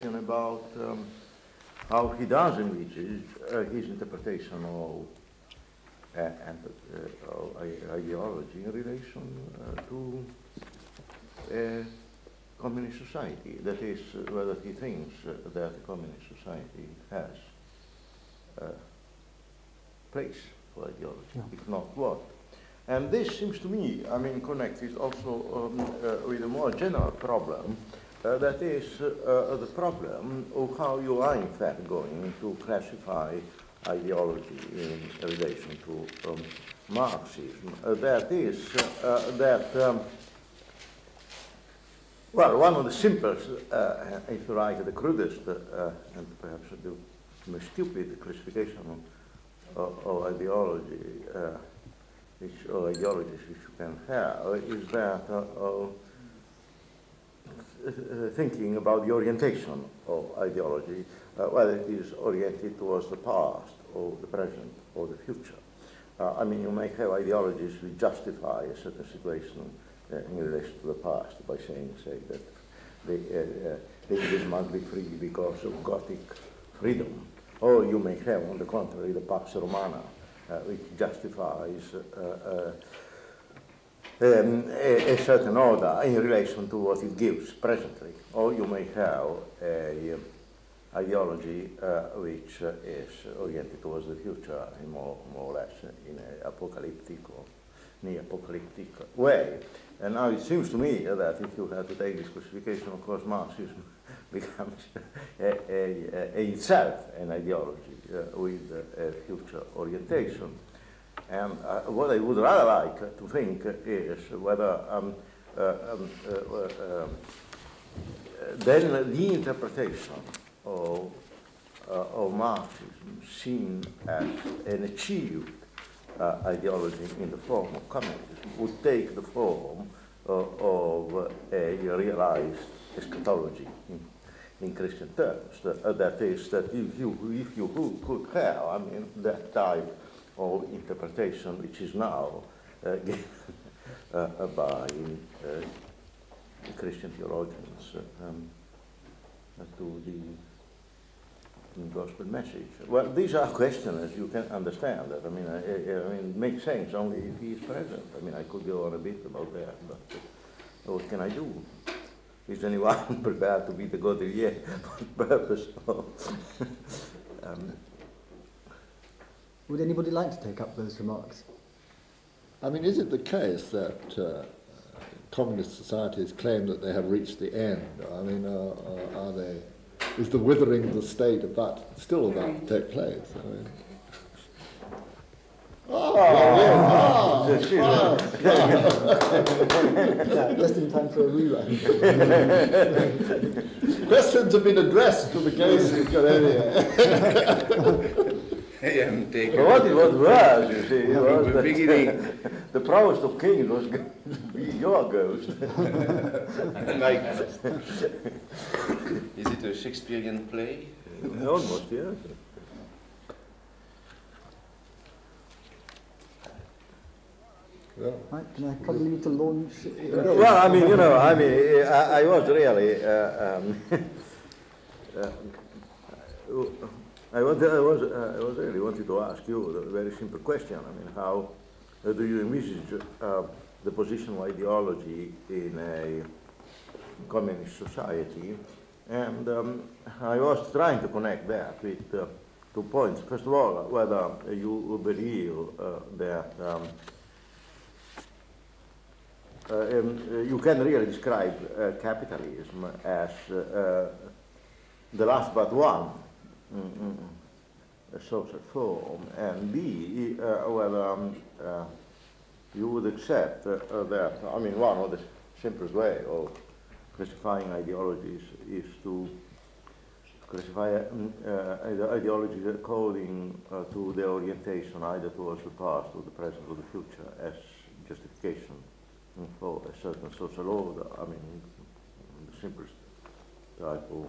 about how he does envisage his interpretation of ideology in relation to communist society. That is, whether he thinks that a communist society has a place for ideology, yeah. If not what. And this seems to me, I mean, connected also with a more general problem. That is the problem of how you are in fact going to classify ideology in relation to Marxism. That is well, one of the simplest, if you like, the crudest and perhaps the most stupid classification of ideology, ideologies which you can have, is that thinking about the orientation of ideology, whether it is oriented towards the past or the present or the future. I mean, you may have ideologies which justify a certain situation in relation to the past by saying, say, that the English must be free because of Gothic freedom. Or you may have, on the contrary, the Pax Romana, which justifies a certain order in relation to what it gives presently. Or you may have an ideology which is oriented towards the future in more or less in an apocalyptic or near-apocalyptic way. And now it seems to me that if you had to take this classification, of course, Marxism becomes itself an ideology with a future orientation. And what I would rather like to think is whether then the interpretation of Marxism seen as an achieved ideology in the form of communism would take the form of a realized eschatology in Christian terms. That is, that if you could have, I mean, that type of interpretation which is now given by Christian theologians to the gospel message. Well, these are questions, as you can understand. That I mean, it makes sense only if he is present. I mean, I could go on a bit about that, but what can I do? Is anyone prepared to be the Godelier for the purpose of? Would anybody like to take up those remarks? I mean, is it the case that communist societies claim that they have reached the end? I mean, are they? Is the withering of the state still about to take place? I mean, just in time for a rerun. Questions have been addressed to the case in Godellier. But what it was worse, you see, was the beginning. The provost of Kings was going to be your ghost. My ghost. Is it a Shakespearean play? Almost, yes. Well, right, can I come leave to launch? Well, I mean, you know, I mean, I was really. I was really wanted to ask you a very simple question. I mean, how do you envisage the position of ideology in a communist society? And I was trying to connect that with 2 points. First of all, whether you believe that you can really describe capitalism as the last but one a social form, and B, whether you would accept that, I mean, one of the simplest way of classifying ideologies is to classify ideologies according to their orientation either towards the past or the present or the future as justification for a certain social order. I mean, the simplest type of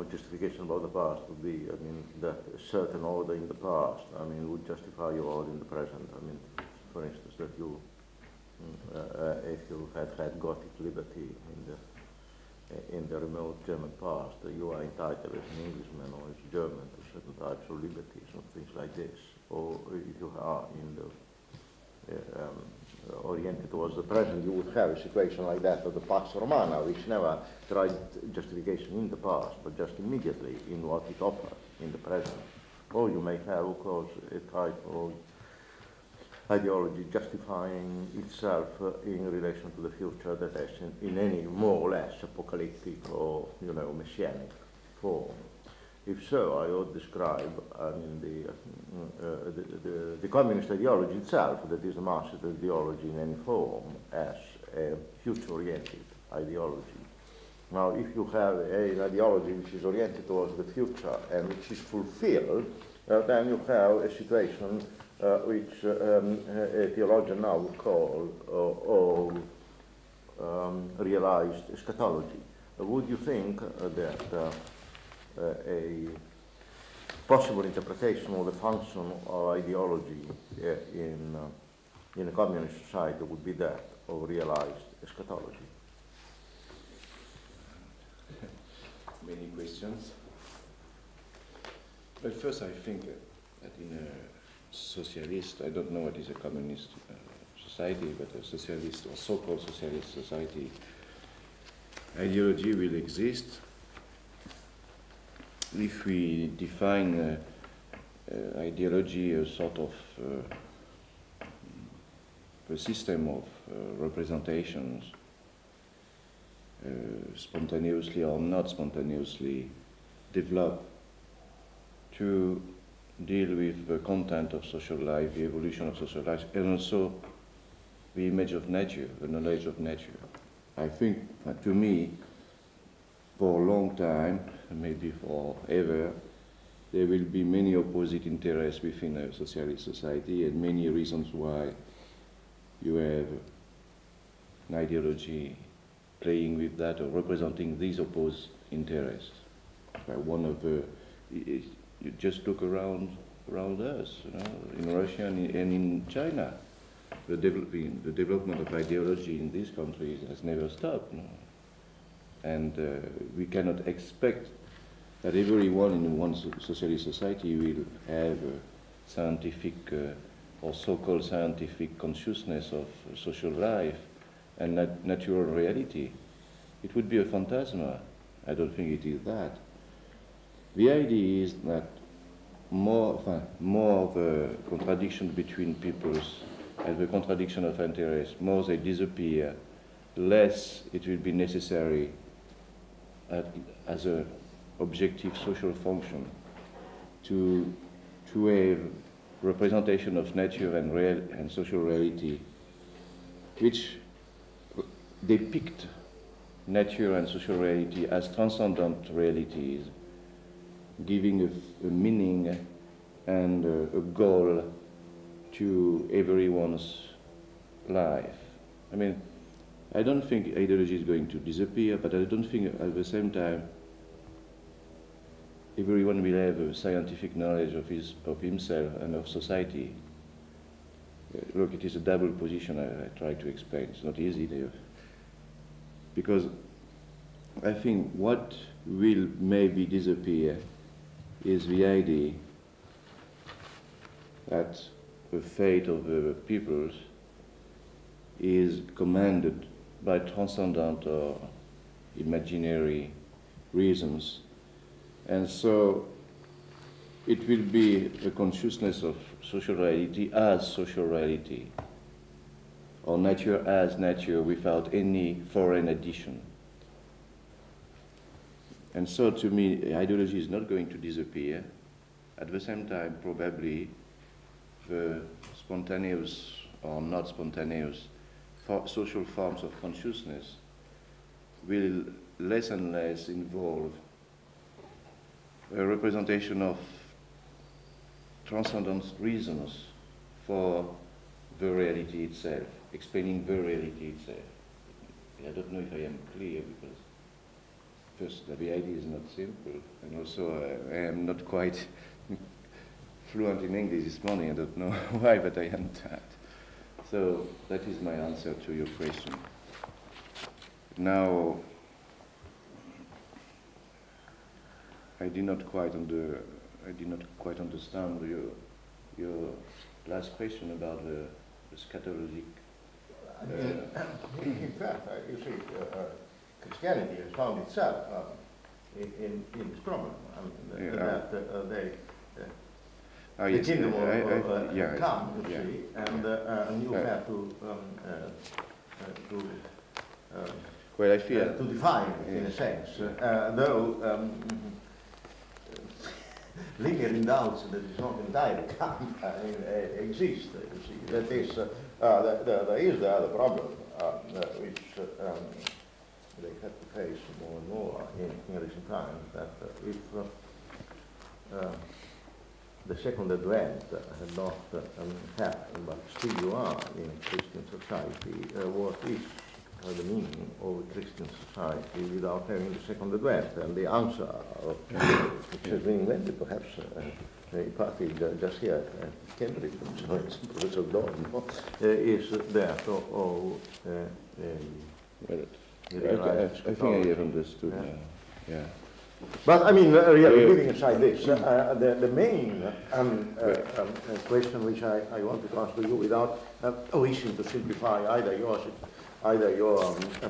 justification about the past would be, I mean, that a certain order in the past, I mean, would justify your order in the present. I mean, for instance, that you, if you had Gothic liberty in the in the remote German past, you are entitled as an Englishman or as a German to certain types of liberties and things like this. Or if you are in the oriented towards the present, you would have a situation like that of the Pax Romana, which never tried justification in the past, but just immediately in what it offered in the present. Or you may have, of course, a type of ideology justifying itself in relation to the future that is in any more or less apocalyptic or, messianic form. If so, I would describe the communist ideology itself, that is a Marxist ideology in any form, as a future-oriented ideology. Now, if you have an ideology which is oriented towards the future and which is fulfilled, then you have a situation which a theologian now would call realized eschatology. Would you think that a possible interpretation of the function of ideology in a communist society would be that of realized eschatology? Many questions. But first, I think that in a socialist, I don't know what is a communist society, but a socialist or so-called socialist society, ideology will exist if we define ideology as sort of a system of representations, spontaneously or not spontaneously developed to deal with the content of social life, the evolution of social life, and also the image of nature, the knowledge of nature. I think, to me, for a long time, maybe forever, there will be many opposite interests within a socialist society and many reasons why you have an ideology playing with that or representing these opposed interests. One of the, you just look around us, in Russia and in China. The development of ideology in these countries has never stopped. And we cannot expect that everyone in one socialist society will have a scientific or so-called scientific consciousness of social life and natural reality. It would be a phantasma. I don't think it is that. The idea is that more of a contradiction between peoples and the contradiction of interests, more they disappear, less it will be necessary as an objective social function to have representation of nature and social reality, which depict nature and social reality as transcendent realities, giving a meaning and a goal to everyone's life. I mean, I don't think ideology is going to disappear, but I don't think at the same time everyone will have a scientific knowledge of himself and of society. Look, it is a double position I try to explain. It's not easy there. Because I think what will maybe disappear is the idea that the fate of the peoples is commanded by transcendent or imaginary reasons. And so it will be a consciousness of social reality as social reality, or nature as nature without any foreign addition. And so to me, ideology is not going to disappear. At the same time, probably the spontaneous or not spontaneous social forms of consciousness will less and less involve a representation of transcendent reasons for the reality itself, explaining the reality itself. I don't know if I am clear, because first, the idea is not simple, and also I am not quite fluent in English this morning. I don't know why, but I am that. So that is my answer to your question. Now, I did not quite understand your last question about the scatologic. In fact, you see, Christianity has found itself in this problem. That the kingdom will come, you see, and you have to well, I feel to define it in a sense, though lingering doubts that it's not entirely come exist. You see, that is there is the other problem which they have to face more and more in recent times, that if the second advent had not happened, but still you are in a Christian society, what is the meaning of a Christian society without having the second advent? And the answer, which has been invented perhaps partly just here at Cambridge, Professor Bottomore, is that I think I have understood now. Yeah. But I mean, really, leaving aside this, the main question which I wanted to ask to you, without wishing to simplify either your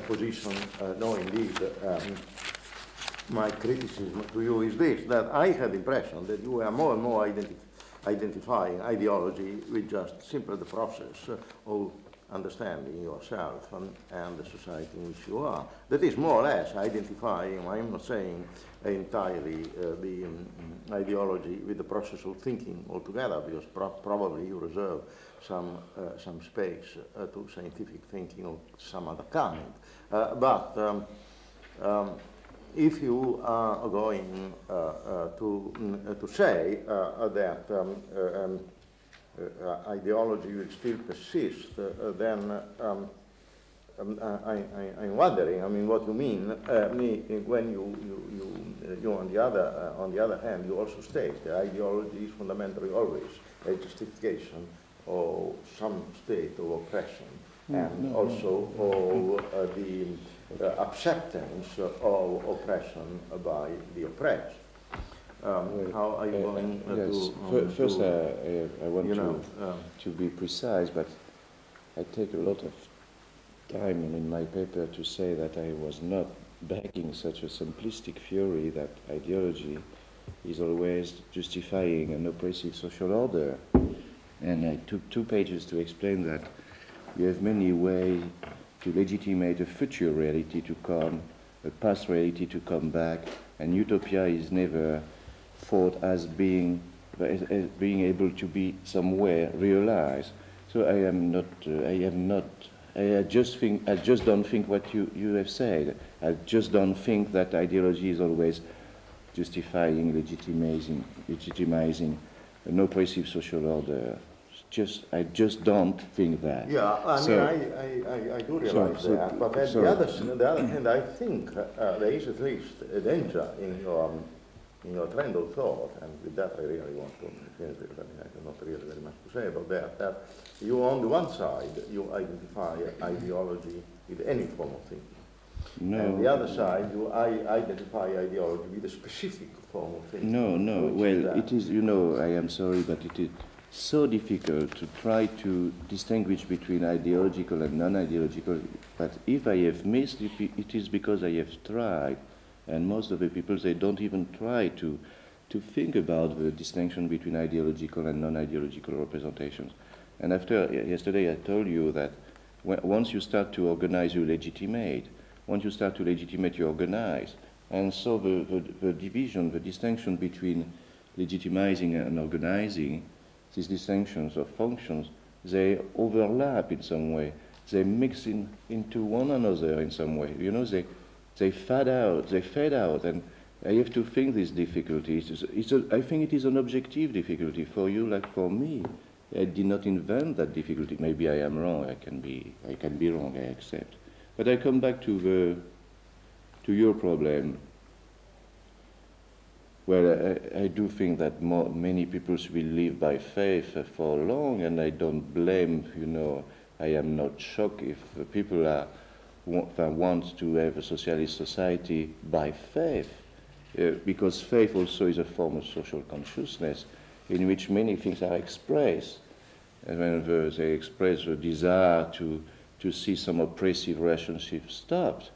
position, nor indeed my criticism to you, is this: that I had the impression that you were more and more identifying ideology with just simply the process of understanding yourself and the society in which you are. That is more or less identifying, I'm not saying entirely the ideology with the process of thinking altogether, because probably you reserve some space to scientific thinking of some other kind. But if you are going to say that ideology will still persist, then I'm wondering. I mean, what you mean when you on the other hand, you also state that ideology is fundamentally always a justification of some state of oppression, and also of the acceptance of oppression by the oppressed. How are you going yes. First, I want to be precise, but I take a lot of time in my paper to say that I was not backing such a simplistic theory that ideology is always justifying an oppressive social order. And I took 2 pages to explain that you have many ways to legitimate a future reality to come, a past reality to come back, and utopia is never thought as being able to be somewhere realized. So I just don't think what you have said. I just don't think that ideology is always justifying, legitimizing an oppressive social order. I just don't think that. Yeah, I mean, I do realize that. But on the other hand, I think there is at least a danger in your trend of thought, and with that I really want to finish, because I have not really very much to say about that you, on the one side, you identify ideology with any form of thinking. No. And the other side, you identify ideology with a specific form of thinking. No. Well, it is, I am sorry, but it is so difficult to try to distinguish between ideological and non-ideological. But if I have missed, it is because I have tried. And most of the people, they don't even try to think about the distinction between ideological and non-ideological representations. And yesterday I told you that once you start to organize, you legitimate. Once you start to legitimate, you organize. And so the division, the distinction between legitimizing and organizing, these distinctions of functions, they overlap in some way. They mix into one another in some way. They fade out, and I have to think these difficulties. I think it is an objective difficulty for you, like for me. I did not invent that difficulty. Maybe I am wrong. I can be wrong. I accept. But I come back to your problem. Well, I do think that many people will live by faith for long, and I don't blame. I am not shocked if people want to have a socialist society by faith. because faith also is a form of social consciousness in which many things are expressed. And when they express the desire to see some oppressive relationship stopped,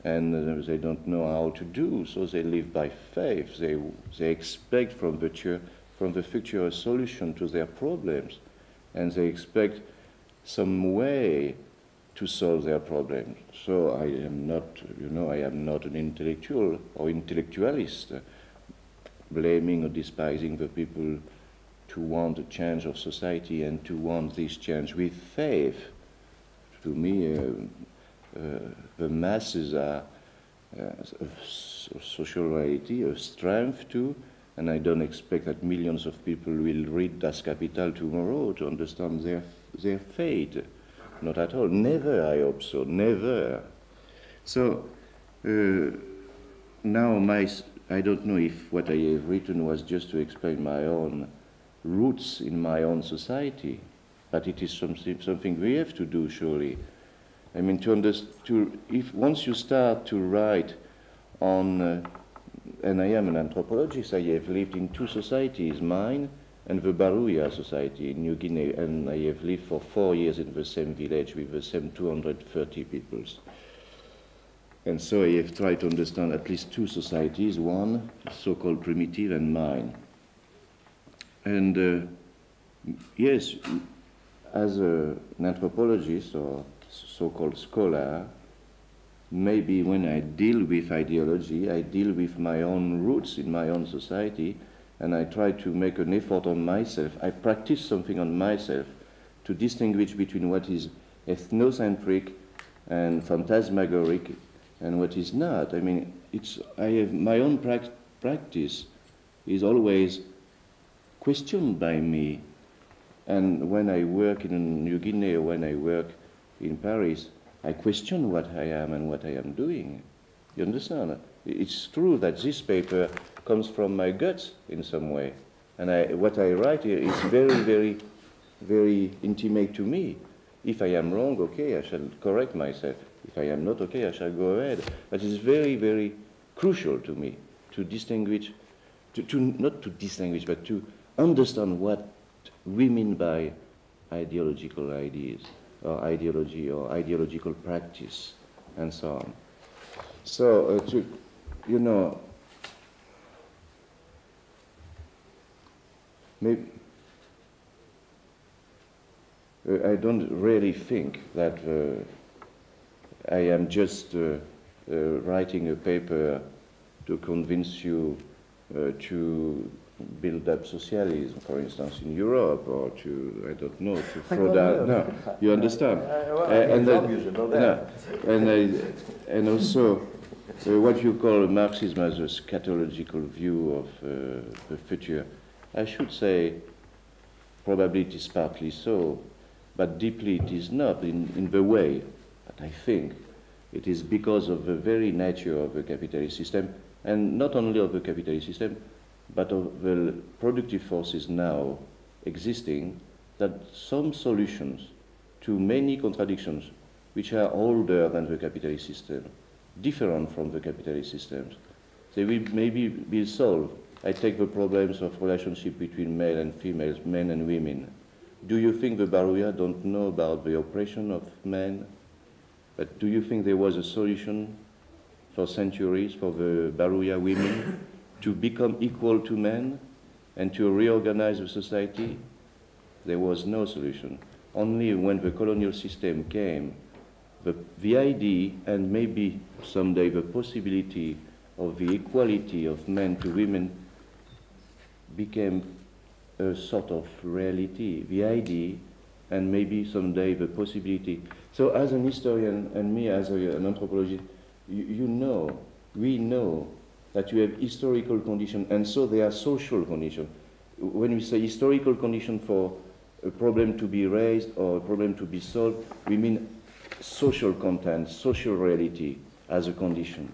and they don't know how to do, so they live by faith. They expect from the future a solution to their problems, and they expect some way to solve their problems. So I am not, I am not an intellectual or intellectualist, blaming or despising the people to want a change of society and to want this change with faith. To me, the masses are a social reality, a strength too, and I don't expect that millions of people will read Das Kapital tomorrow to understand their fate. Not at all. Never, I hope so. Never. So now I don't know if what I have written was just to explain my own roots in my own society, but it is something we have to do, surely. I mean, if once you start to write on, and I am an anthropologist, I have lived in two societies, mine and the Baruya society in New Guinea, and I have lived for 4 years in the same village with the same 230 peoples. And so I have tried to understand at least two societies, one so-called primitive and mine. And yes, as an anthropologist or so-called scholar, maybe when I deal with ideology, I deal with my own roots in my own society, and I try to make an effort on myself. I practice something on myself to distinguish between what is ethnocentric and phantasmagoric and what is not. I mean, I have my own practice is always questioned by me. And when I work in New Guinea, when I work in Paris, I question what I am and what I am doing. You understand? It's true that this paper comes from my guts in some way. And what I write here is very, very, very intimate to me. If I am wrong, okay, I shall correct myself. If I am not okay, I shall go ahead. But it's very, very crucial to me to distinguish, not to distinguish, but to understand what we mean by ideological ideas, or ideology, or ideological practice, and so on. So, maybe I don't really think that I am just writing a paper to convince you to build up socialism, for instance, in Europe, or to, I don't know, to throw down. No, you understand? And also, what you call Marxism as a scatological view of the future, I should say, probably it is partly so, but deeply it is not in the way that I think. It is because of the very nature of the capitalist system, and not only of the capitalist system, but of the productive forces now existing, that some solutions to many contradictions which are older than the capitalist system, different from the capitalist systems, they will maybe be solved. I take the problems of relationship between male and females, men and women. Do you think the Baruya don't know about the oppression of men? But do you think there was a solution for centuries for the Baruya women to become equal to men and to reorganize the society? There was no solution. Only when the colonial system came, the idea and maybe someday the possibility of the equality of men to women became a sort of reality, the idea, and maybe someday the possibility. So as an historian and me as an anthropologist, we know that you have historical conditions, and so there are social conditions. When we say historical condition for a problem to be raised or a problem to be solved, we mean social content, social reality as a condition.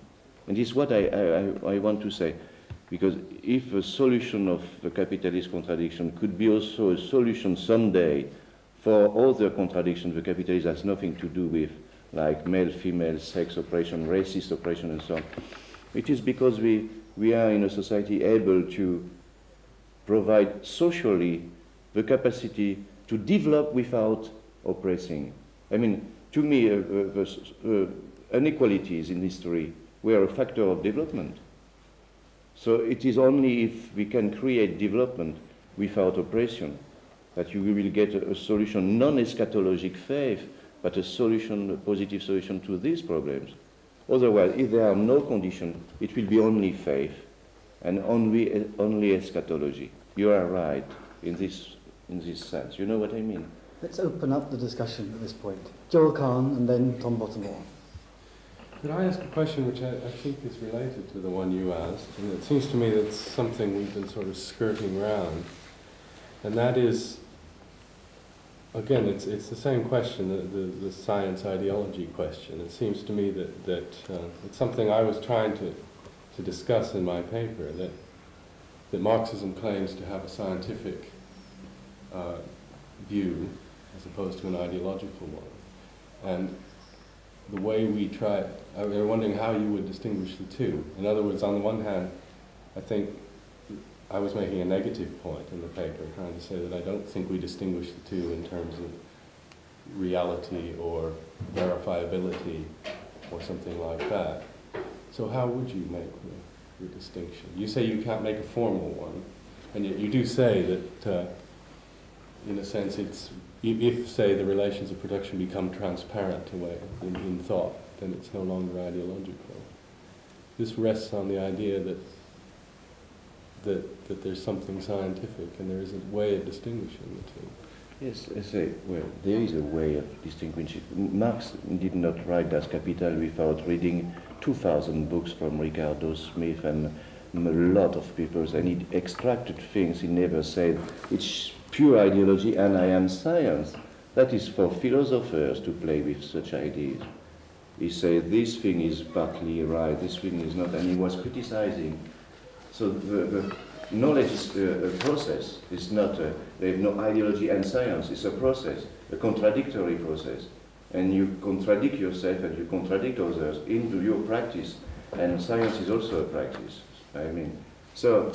And this is what I want to say. Because if a solution of the capitalist contradiction could be also a solution someday for other contradictions the capitalist has nothing to do with, like male, female, sex oppression, racist oppression, and so on, it is because we we are in a society able to provide socially the capacity to develop without oppressing. I mean, to me, the inequalities in history were a factor of development. So it is only if we can create development without oppression that you will get a solution, non-eschatologic faith, but a solution, a positive solution to these problems. Otherwise, if there are no conditions, it will be only faith and only eschatology. You are right in this sense. You know what I mean? Let's open up the discussion at this point. Joel Kahn and then Tom Bottomore. Could I ask a question which I think is related to the one you asked? And it seems to me that's something we've been sort of skirting around. And that is, again, it's the same question, the science ideology question. It seems to me that it's something I was trying to discuss in my paper, that Marxism claims to have a scientific view as opposed to an ideological one. And the way we try, I'm wondering how you would distinguish the two. In other words, on the one hand, I think I was making a negative point in the paper, trying to say that I don't think we distinguish the two in terms of reality or verifiability or something like that. So how would you make the distinction? You say you can't make a formal one, and yet you do say that, in a sense, it's if, say, the relations of production become transparent in thought, then it's no longer ideological. This rests on the idea that there's something scientific and there is a way of distinguishing the two. Yes, I say, well, there is a way of distinguishing. Marx did not write Das Kapital without reading 2,000 books from Ricardo Smith and a lot of papers, and he extracted things. He never said, it's pure ideology and I am science. That is for philosophers to play with such ideas. He said, this thing is partly right, this thing is not, and he was criticizing. So the knowledge is a process. It's not, there is no ideology and science. It's a process, a contradictory process. And you contradict yourself and you contradict others into your practice. And science is also a practice. I mean, so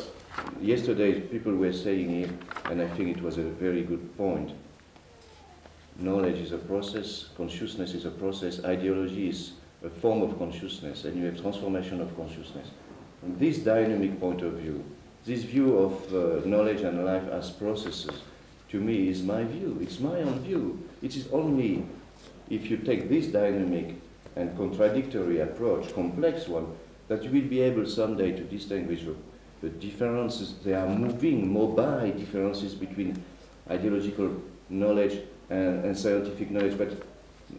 yesterday people were saying here, and I think it was a very good point, knowledge is a process, consciousness is a process, ideology is a form of consciousness, and you have transformation of consciousness. From this dynamic point of view, this view of knowledge and life as processes, to me, is my view. It's my own view. It is only if you take this dynamic and contradictory approach, complex one, that you will be able someday to distinguish the differences. They are moving, mobile differences between ideological knowledge and scientific knowledge, but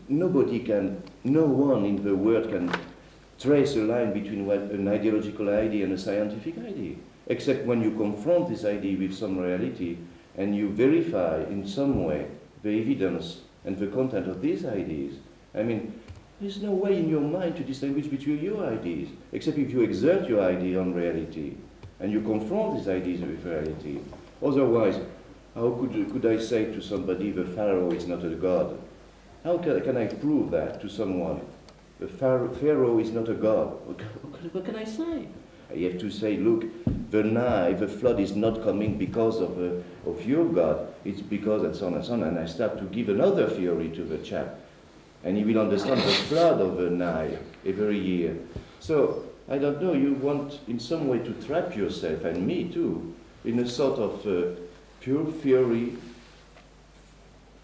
nobody can, no one in the world can trace a line between an ideological idea and a scientific idea, except when you confront this idea with some reality and you verify in some way the evidence and the content of these ideas. I mean, there's no way in your mind to distinguish between your ideas, except if you exert your idea on reality and you confront these ideas with reality. Otherwise, how could I say to somebody the Pharaoh is not a god? How can I prove that to someone? The Pharaoh is not a god. What can I say? I have to say, look, the flood is not coming because of your God. It's because and so on and so on. And I start to give another theory to the chap. And he will understand the flood of the Nile every year. So, I don't know, you want in some way to trap yourself, and me too, in a sort of pure theory,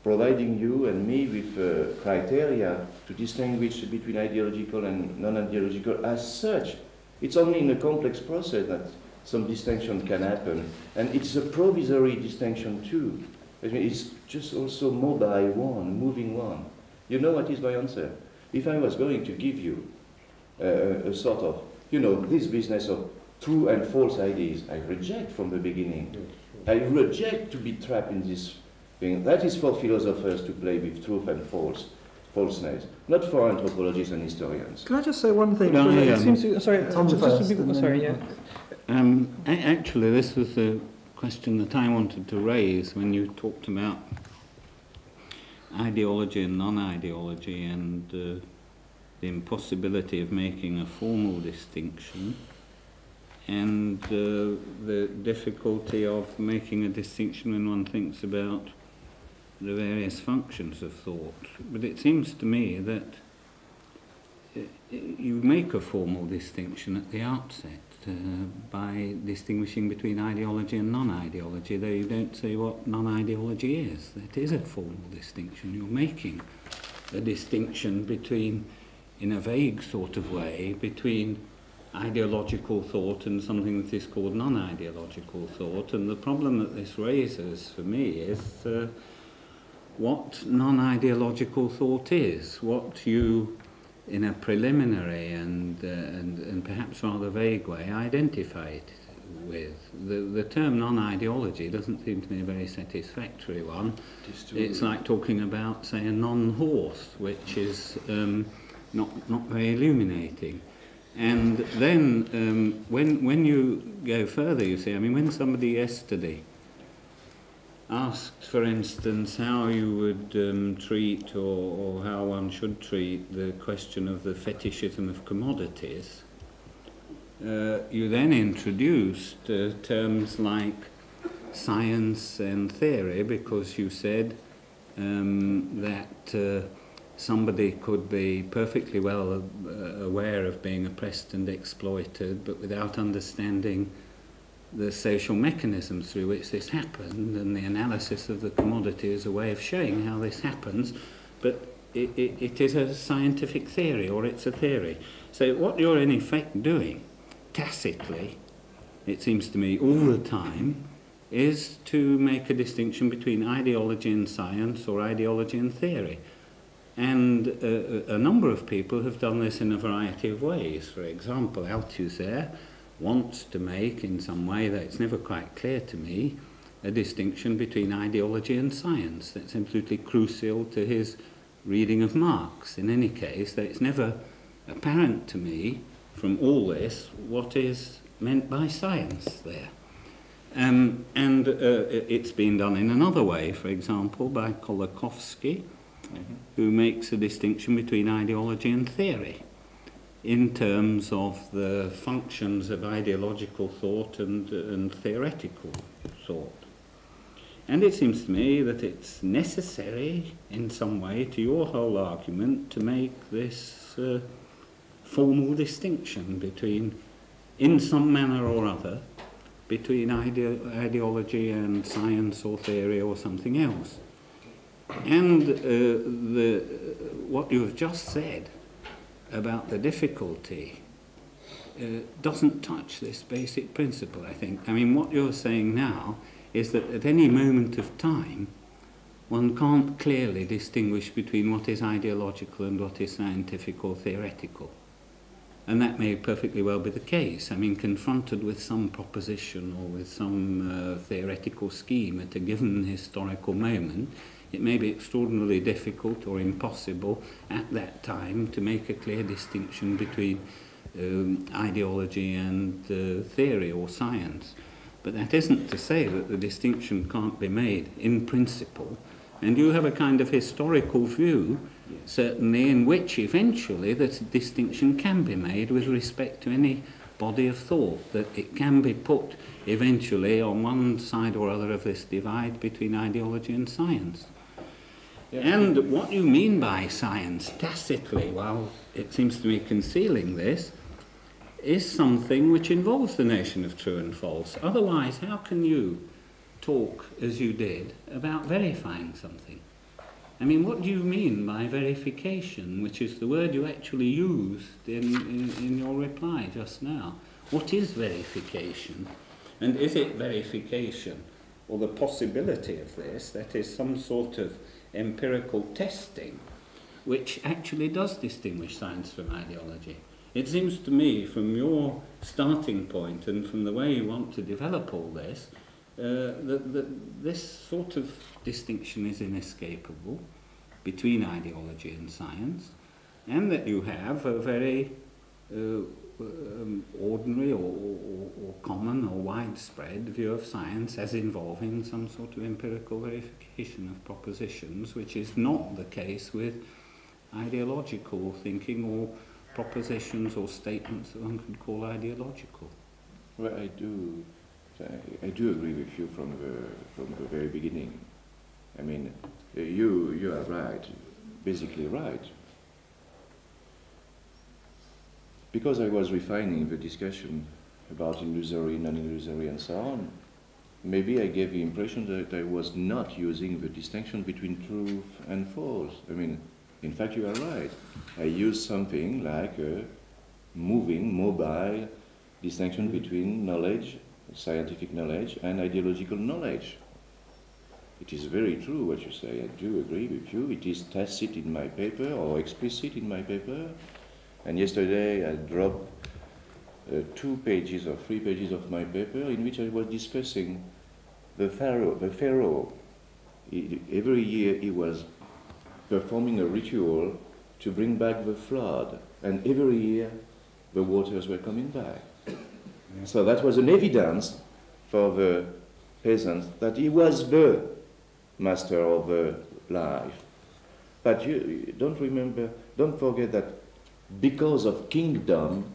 providing you and me with criteria to distinguish between ideological and non-ideological as such. It's only in a complex process that some distinction can happen. And it's a provisory distinction too. I mean, it's just also mobile one, moving one. You know what is my answer? If I was going to give you a sort of, you know, this business of true and false ideas, I reject from the beginning. I reject to be trapped in this thing. That is for philosophers to play with truth and falseness, not for anthropologists and historians. Can I just say one thing? No, it seems to, sorry, Actually, this was the question that I wanted to raise when you talked about ideology and non-ideology and the impossibility of making a formal distinction. and the difficulty of making a distinction when one thinks about the various functions of thought. But it seems to me that you make a formal distinction at the outset by distinguishing between ideology and non-ideology, though you don't say what non-ideology is. That is a formal distinction. You're making a distinction between, in a vague sort of way, between ideological thought and something that is called non-ideological thought. And the problem that this raises for me is what non-ideological thought is, what you, in a preliminary and perhaps rather vague way, identify it with. The term non-ideology doesn't seem to me a very satisfactory one. It's like talking about, say, a non-horse, which is not very illuminating. And then when you go further, you see, I mean, when somebody yesterday asked, for instance, how you would treat or how one should treat the question of the fetishism of commodities, you then introduced terms like science and theory, because you said that somebody could be perfectly well aware of being oppressed and exploited, but without understanding the social mechanisms through which this happened, and the analysis of the commodity is a way of showing how this happens, but it is a scientific theory, or it's a theory. So what you're in effect doing, tacitly, it seems to me, all the time, is to make a distinction between ideology and science, or ideology and theory. And a number of people have done this in a variety of ways. For example, Althusser wants to make, in some way that it's never quite clear to me, a distinction between ideology and science. That's absolutely crucial to his reading of Marx. In any case, that it's never apparent to me from all this what is meant by science there. It's been done in another way, for example, by Kolakowski, who makes a distinction between ideology and theory in terms of the functions of ideological thought and theoretical thought. And it seems to me that it's necessary in some way to your whole argument to make this formal distinction between, in some manner or other, between ideology and science or theory or something else. And what you have just said about the difficulty doesn't touch this basic principle, I think. I mean, what you're saying now is that at any moment of time, one can't clearly distinguish between what is ideological and what is scientific or theoretical. And that may perfectly well be the case. I mean, confronted with some proposition or with some theoretical scheme at a given historical moment, it may be extraordinarily difficult or impossible at that time to make a clear distinction between ideology and theory or science. But that isn't to say that the distinction can't be made in principle. And you have a kind of historical view, certainly, in which eventually the distinction can be made with respect to any body of thought, that it can be put eventually on one side or other of this divide between ideology and science. Yeah. And what you mean by science, tacitly, well, it seems to me concealing this, is something which involves the notion of true and false. Otherwise, how can you talk, as you did, about verifying something? I mean, what do you mean by verification, which is the word you actually used in your reply just now? What is verification? And is it verification, or the possibility of this, that is some sort of empirical testing, which actually does distinguish science from ideology? It seems to me, from your starting point and from the way you want to develop all this, that this sort of distinction is inescapable between ideology and science, and that you have a very ordinary or common or widespread view of science as involving some sort of empirical verification of propositions, which is not the case with ideological thinking or propositions or statements that one could call ideological. Well, I do agree with you from the very beginning. I mean, you are right, basically right. Because I was refining the discussion about illusory, non-illusory, and so on, maybe I gave the impression that I was not using the distinction between truth and false. I mean, in fact, you are right. I used something like a moving, mobile distinction between knowledge, scientific knowledge, and ideological knowledge. It is very true what you say. I do agree with you. It is tacit in my paper or explicit in my paper. And yesterday I dropped 2 pages or 3 pages of my paper in which I was discussing the Pharaoh. Every year he was performing a ritual to bring back the flood, and every year the waters were coming back. So that was an evidence for the peasants that he was the master of the life. But you don't forget that because of kingdom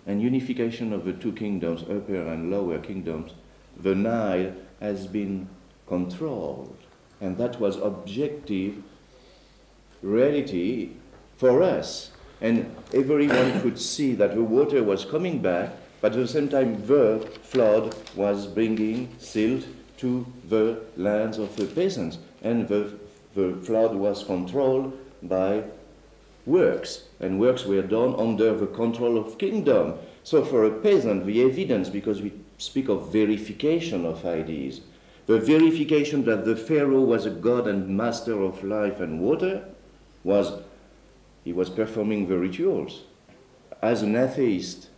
and unification of the 2 kingdoms, upper and lower kingdoms, the Nile has been controlled. And that was objective reality for us. And everyone could see that the water was coming back, but at the same time the flood was bringing silt to the lands of the peasants. And the flood was controlled by works, and works were done under the control of kingdom. So for a peasant, the evidence, because we speak of verification of ideas, the verification that the Pharaoh was a god and master of life and water he was performing the rituals. As an atheist,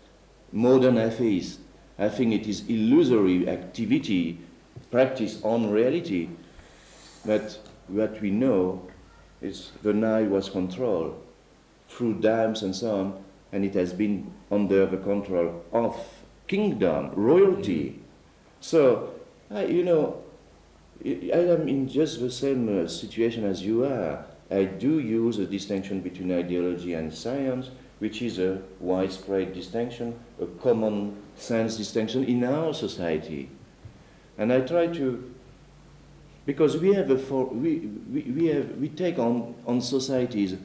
modern atheist, I think it is illusory activity, practice on reality, but what we know is the Nile was controlled through dams and so on, and it has been under the control of kingdom, royalty. So, I am in just the same situation as you are. I do use a distinction between ideology and science, which is a widespread distinction, a common sense distinction in our society. And I try to, because we have we take on societies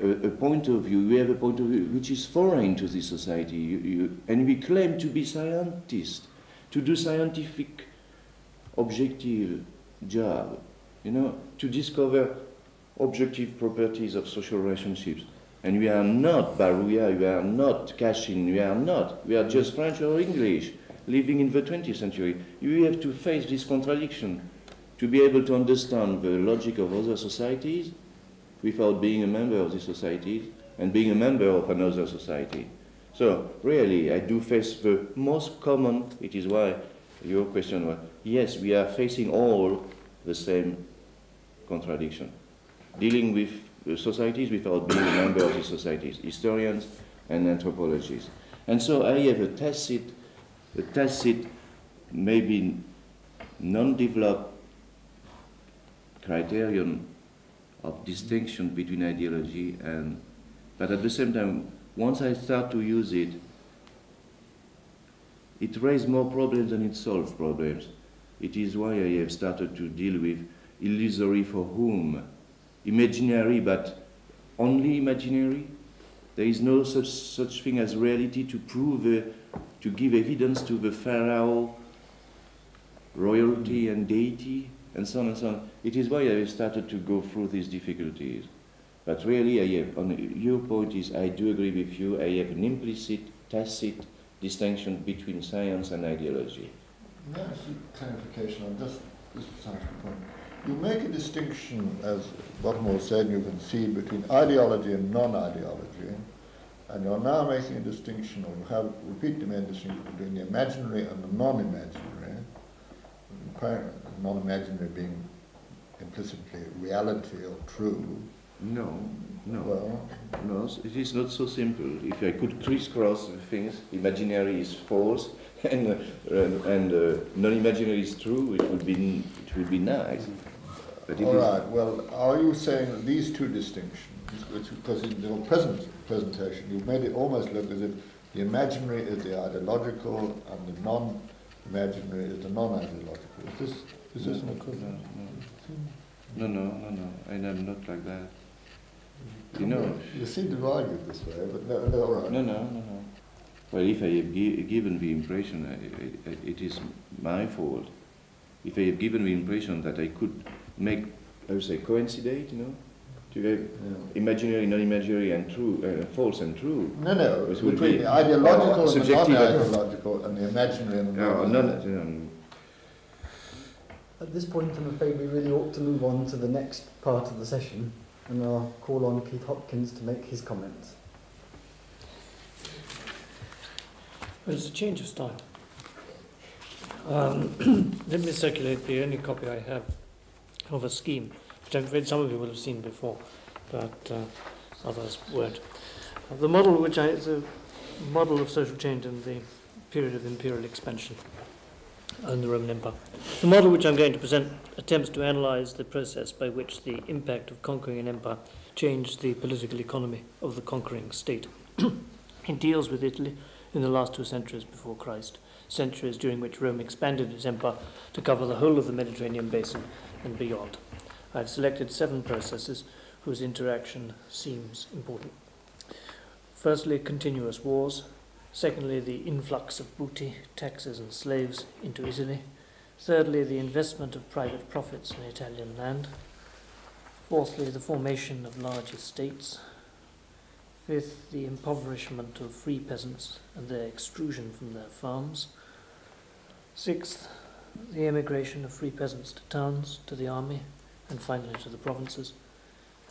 a point of view, we have a point of view which is foreign to this society, and we claim to be scientists, to do scientific, objective job, to discover objective properties of social relationships. And we are not Barouillat, we are not Cachin, we are just French or English, living in the 20th century. You have to face this contradiction, to be able to understand the logic of other societies without being a member of these societies and being a member of another society. So really, I do face the most common, it is why your question was, yes, we are facing all the same contradiction, dealing with societies without being a member of these societies, historians and anthropologists. And so I have a tacit, maybe non-developed criterion of distinction between ideology and, but at the same time, once I start to use it, it raises more problems than it solves problems. It is why I have started to deal with illusory for whom, imaginary but only imaginary. There is no such thing as reality to prove, to give evidence to the Pharaoh, royalty and deity, and so on and so on. It is why I have started to go through these difficulties. But really, your point is, I do agree with you, I have an implicit, tacit distinction between science and ideology. May I seek clarification on this precise point? You make a distinction, as Bottomore said, and you concede, between ideology and non-ideology, and you're now making a distinction, or you have repeatedly made a distinction between the imaginary and the non-imaginary, non-imaginary being implicitly reality or true. No, it is not so simple. If I could crisscross the things, imaginary is false, and non-imaginary is true, it would be nice. But all right. Well, are you saying that these two distinctions, because in your present presentation you've made it almost look as if The imaginary is the ideological, and the non-imaginary is the non-ideological. Is this not correct? No, I am not like that. You know. You seem to argue this way, but no, all right. No. Well, if I have given the impression, it is my fault. If I have given the impression that I could make, I would say, coincidate, you know, to have imaginary, non-imaginary, and true, false and true. No. Which Between the ideological and the subjective. non-ideological, and the imaginary and the non-imaginary. At this point, I'm afraid we really ought to move on to the next part of the session, and I'll call on Keith Hopkins to make his comments. Well, it's a change of style. Let me circulate the only copy I have of a scheme, which I'm afraid some of you will have seen before, but others won't. The model is a model of social change in the period of imperial expansion in the Roman Empire. The model which I'm going to present attempts to analyse the process by which the impact of conquering an empire changed the political economy of the conquering state. It deals with Italy in the last 2 centuries before Christ, centuries during which Rome expanded its empire to cover the whole of the Mediterranean basin and beyond. I've selected 7 processes whose interaction seems important. Firstly, continuous wars. Secondly, the influx of booty, taxes and slaves into Italy. Thirdly, the investment of private profits in Italian land. Fourthly, the formation of large estates. Fifth, the impoverishment of free peasants and their extrusion from their farms. Sixth, the emigration of free peasants to towns, to the army, and finally to the provinces.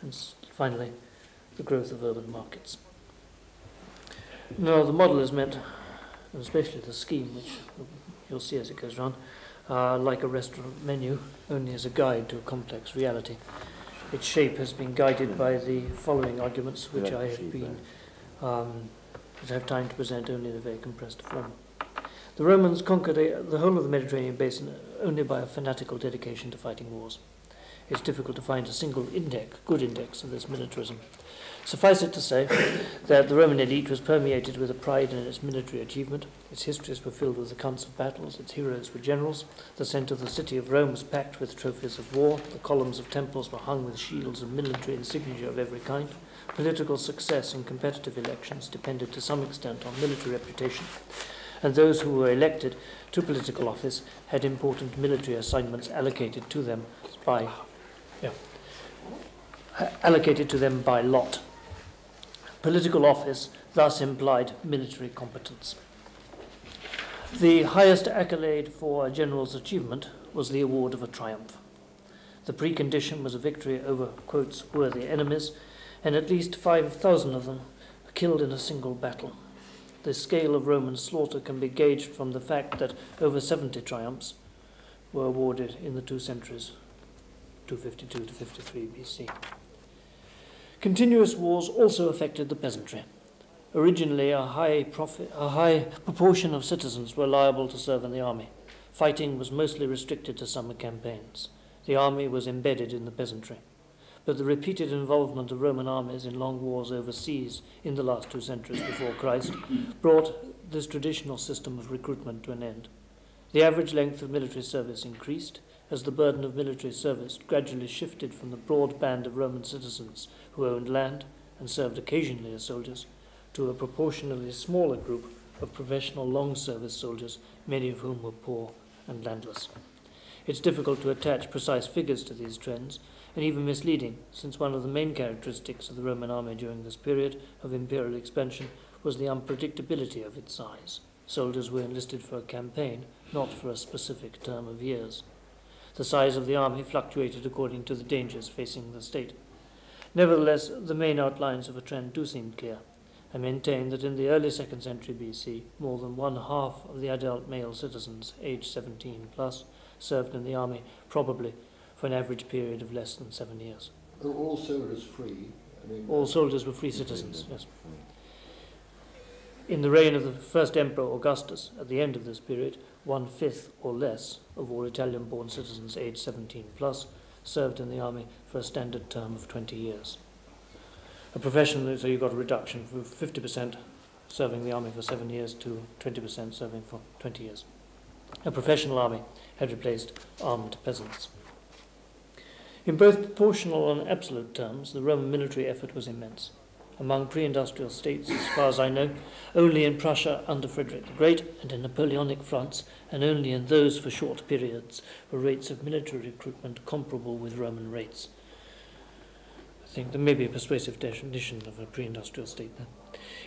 And finally, the growth of urban markets. Now, the model is meant, and especially the scheme, which you'll see as it goes round, like a restaurant menu, only as a guide to a complex reality. Its shape has been guided by the following arguments, which I have time to present only in a very compressed form. The Romans conquered the whole of the Mediterranean basin only by a fanatical dedication to fighting wars. It's difficult to find a single good index of this militarism. Suffice it to say that the Roman elite was permeated with a pride in its military achievement. Its histories were filled with accounts of battles, its heroes were generals. The centre of the city of Rome was packed with trophies of war. The columns of temples were hung with shields and military insignia of every kind. Political success in competitive elections depended to some extent on military reputation, and those who were elected to political office had important military assignments allocated to them by lot. Political office thus implied military competence. The highest accolade for a general's achievement was the award of a triumph. The precondition was a victory over, quotes, worthy enemies, and at least 5,000 of them killed in a single battle. The scale of Roman slaughter can be gauged from the fact that over 70 triumphs were awarded in the 2 centuries, 252 to 53 BC. Continuous wars also affected the peasantry. Originally, a high proportion of citizens were liable to serve in the army. Fighting was mostly restricted to summer campaigns. The army was embedded in the peasantry. But the repeated involvement of Roman armies in long wars overseas in the last 2 centuries before Christ brought this traditional system of recruitment to an end. The average length of military service increased as the burden of military service gradually shifted from the broad band of Roman citizens who owned land and served occasionally as soldiers to a proportionally smaller group of professional long-service soldiers, many of whom were poor and landless. It's difficult to attach precise figures to these trends, and even misleading, since one of the main characteristics of the Roman army during this period of imperial expansion was the unpredictability of its size. Soldiers were enlisted for a campaign, not for a specific term of years. The size of the army fluctuated according to the dangers facing the state. Nevertheless, the main outlines of a trend do seem clear. I maintain that in the early 2nd century BC, more than 1/2 of the adult male citizens, aged 17 plus, served in the army, probably for an average period of less than 7 years. Are all soldiers free? All soldiers were free citizens, yes. In the reign of the first emperor Augustus, at the end of this period, 1/5 or less of all Italian-born citizens aged 17 plus served in the army for a standard term of 20 years. A profession, so you got a reduction from 50% serving the army for 7 years to 20% serving for 20 years. A professional army had replaced armed peasants. In both proportional and absolute terms, the Roman military effort was immense. Among pre-industrial states, as far as I know, only in Prussia under Frederick the Great and in Napoleonic France, and only in those for short periods, were rates of military recruitment comparable with Roman rates. I think there may be a persuasive definition of a pre-industrial state there.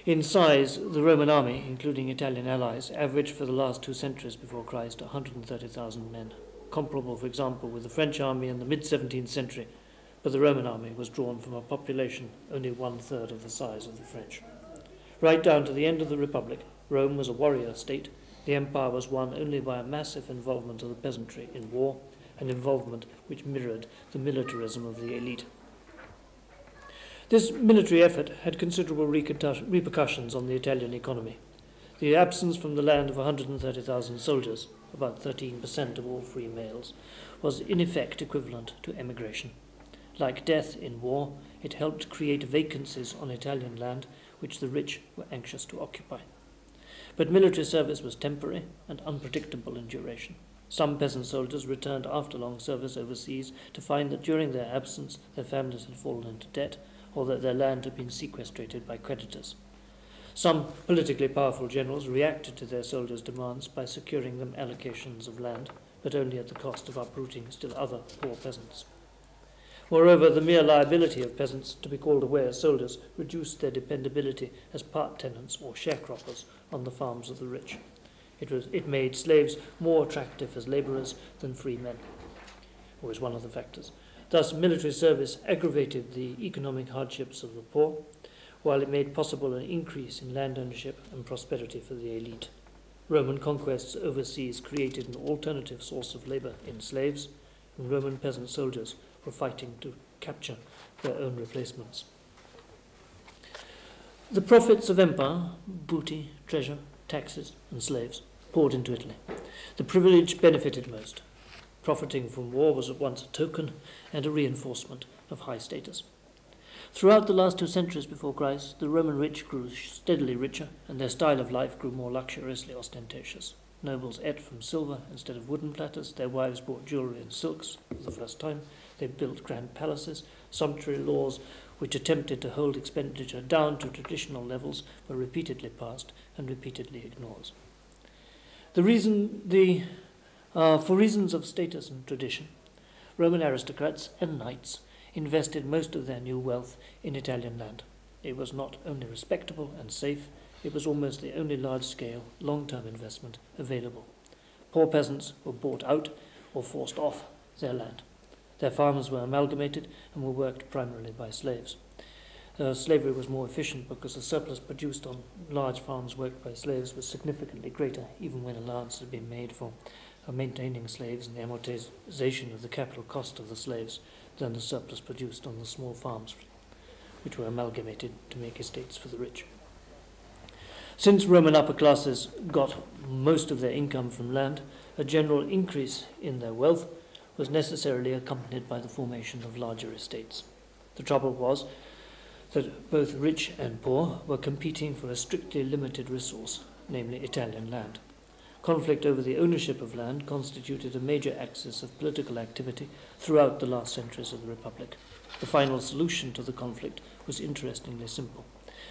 In size, the Roman army, including Italian allies, averaged for the last 2 centuries before Christ 130,000 men, comparable, for example, with the French army in the mid-17th century, but the Roman army was drawn from a population only 1/3 of the size of the French. Right down to the end of the Republic, Rome was a warrior state. The empire was won only by a massive involvement of the peasantry in war, an involvement which mirrored the militarism of the elite. This military effort had considerable repercussions on the Italian economy. The absence from the land of 130,000 soldiers, about 13% of all free males, was in effect equivalent to emigration. Like death in war, it helped create vacancies on Italian land which the rich were anxious to occupy. But military service was temporary and unpredictable in duration. Some peasant soldiers returned after long service overseas to find that during their absence their families had fallen into debt or that their land had been sequestrated by creditors. Some politically powerful generals reacted to their soldiers' demands by securing them allocations of land, but only at the cost of uprooting still other poor peasants. Moreover, the mere liability of peasants to be called away as soldiers reduced their dependability as part tenants or sharecroppers on the farms of the rich. It made slaves more attractive as labourers than free men, was one of the factors. Thus, military service aggravated the economic hardships of the poor, while it made possible an increase in land ownership and prosperity for the elite. Roman conquests overseas created an alternative source of labour in slaves, and Roman peasant soldiers were fighting to capture their own replacements. The profits of empire, booty, treasure, taxes, and slaves, poured into Italy. The privileged benefited most. Profiting from war was at once a token and a reinforcement of high status. Throughout the last 2 centuries before Christ, the Roman rich grew steadily richer, and their style of life grew more luxuriously ostentatious. Nobles ate from silver instead of wooden platters. Their wives bought jewellery and silks for the first time. They built grand palaces. Sumptuary laws which attempted to hold expenditure down to traditional levels were repeatedly passed and repeatedly ignored. For reasons of status and tradition, Roman aristocrats and knights invested most of their new wealth in Italian land. It was not only respectable and safe, it was almost the only large-scale, long-term investment available. Poor peasants were bought out or forced off their land. Their farms were amalgamated and were worked primarily by slaves. Slavery was more efficient because the surplus produced on large farms worked by slaves was significantly greater, even when allowance had been made for maintaining slaves and the amortization of the capital cost of the slaves, than the surplus produced on the small farms, which were amalgamated to make estates for the rich. Since Roman upper classes got most of their income from land, a general increase in their wealth was necessarily accompanied by the formation of larger estates. The trouble was that both rich and poor were competing for a strictly limited resource, namely Italian land. Conflict over the ownership of land constituted a major axis of political activity throughout the last centuries of the Republic. The final solution to the conflict was interestingly simple,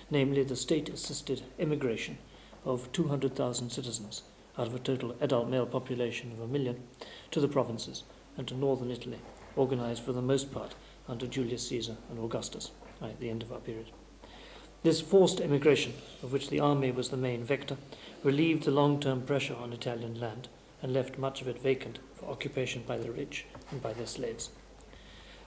namely the state-assisted emigration of 200,000 citizens out of a total adult male population of 1 million to the provinces and to northern Italy, organised for the most part under Julius Caesar and Augustus at the end of our period. This forced emigration, of which the army was the main vector, relieved the long-term pressure on Italian land and left much of it vacant for occupation by the rich and by their slaves.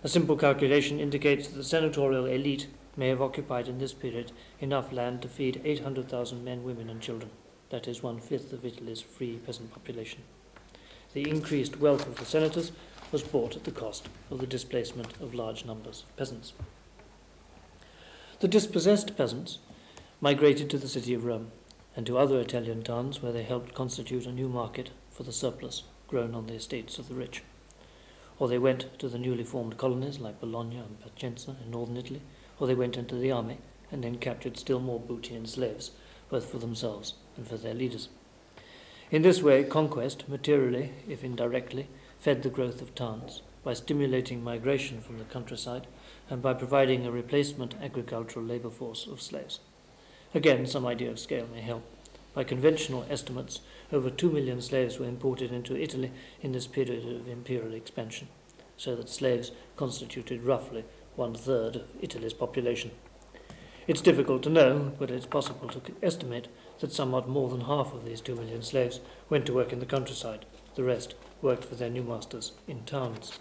A simple calculation indicates that the senatorial elite may have occupied in this period enough land to feed 800,000 men, women and children, that is 1/5 of Italy's free peasant population. The increased wealth of the senators was bought at the cost of the displacement of large numbers of peasants. The dispossessed peasants migrated to the city of Rome and to other Italian towns where they helped constitute a new market for the surplus grown on the estates of the rich. Or they went to the newly formed colonies like Bologna and Piacenza in northern Italy, or they went into the army and then captured still more booty and slaves both for themselves and for their leaders. In this way, conquest, materially, if indirectly, fed the growth of towns, by stimulating migration from the countryside and by providing a replacement agricultural labour force of slaves. Again, some idea of scale may help. By conventional estimates, over 2 million slaves were imported into Italy in this period of imperial expansion, so that slaves constituted roughly 1/3 of Italy's population. It's difficult to know, but it's possible to estimate that somewhat more than half of these 2 million slaves went to work in the countryside. The rest worked for their new masters in towns.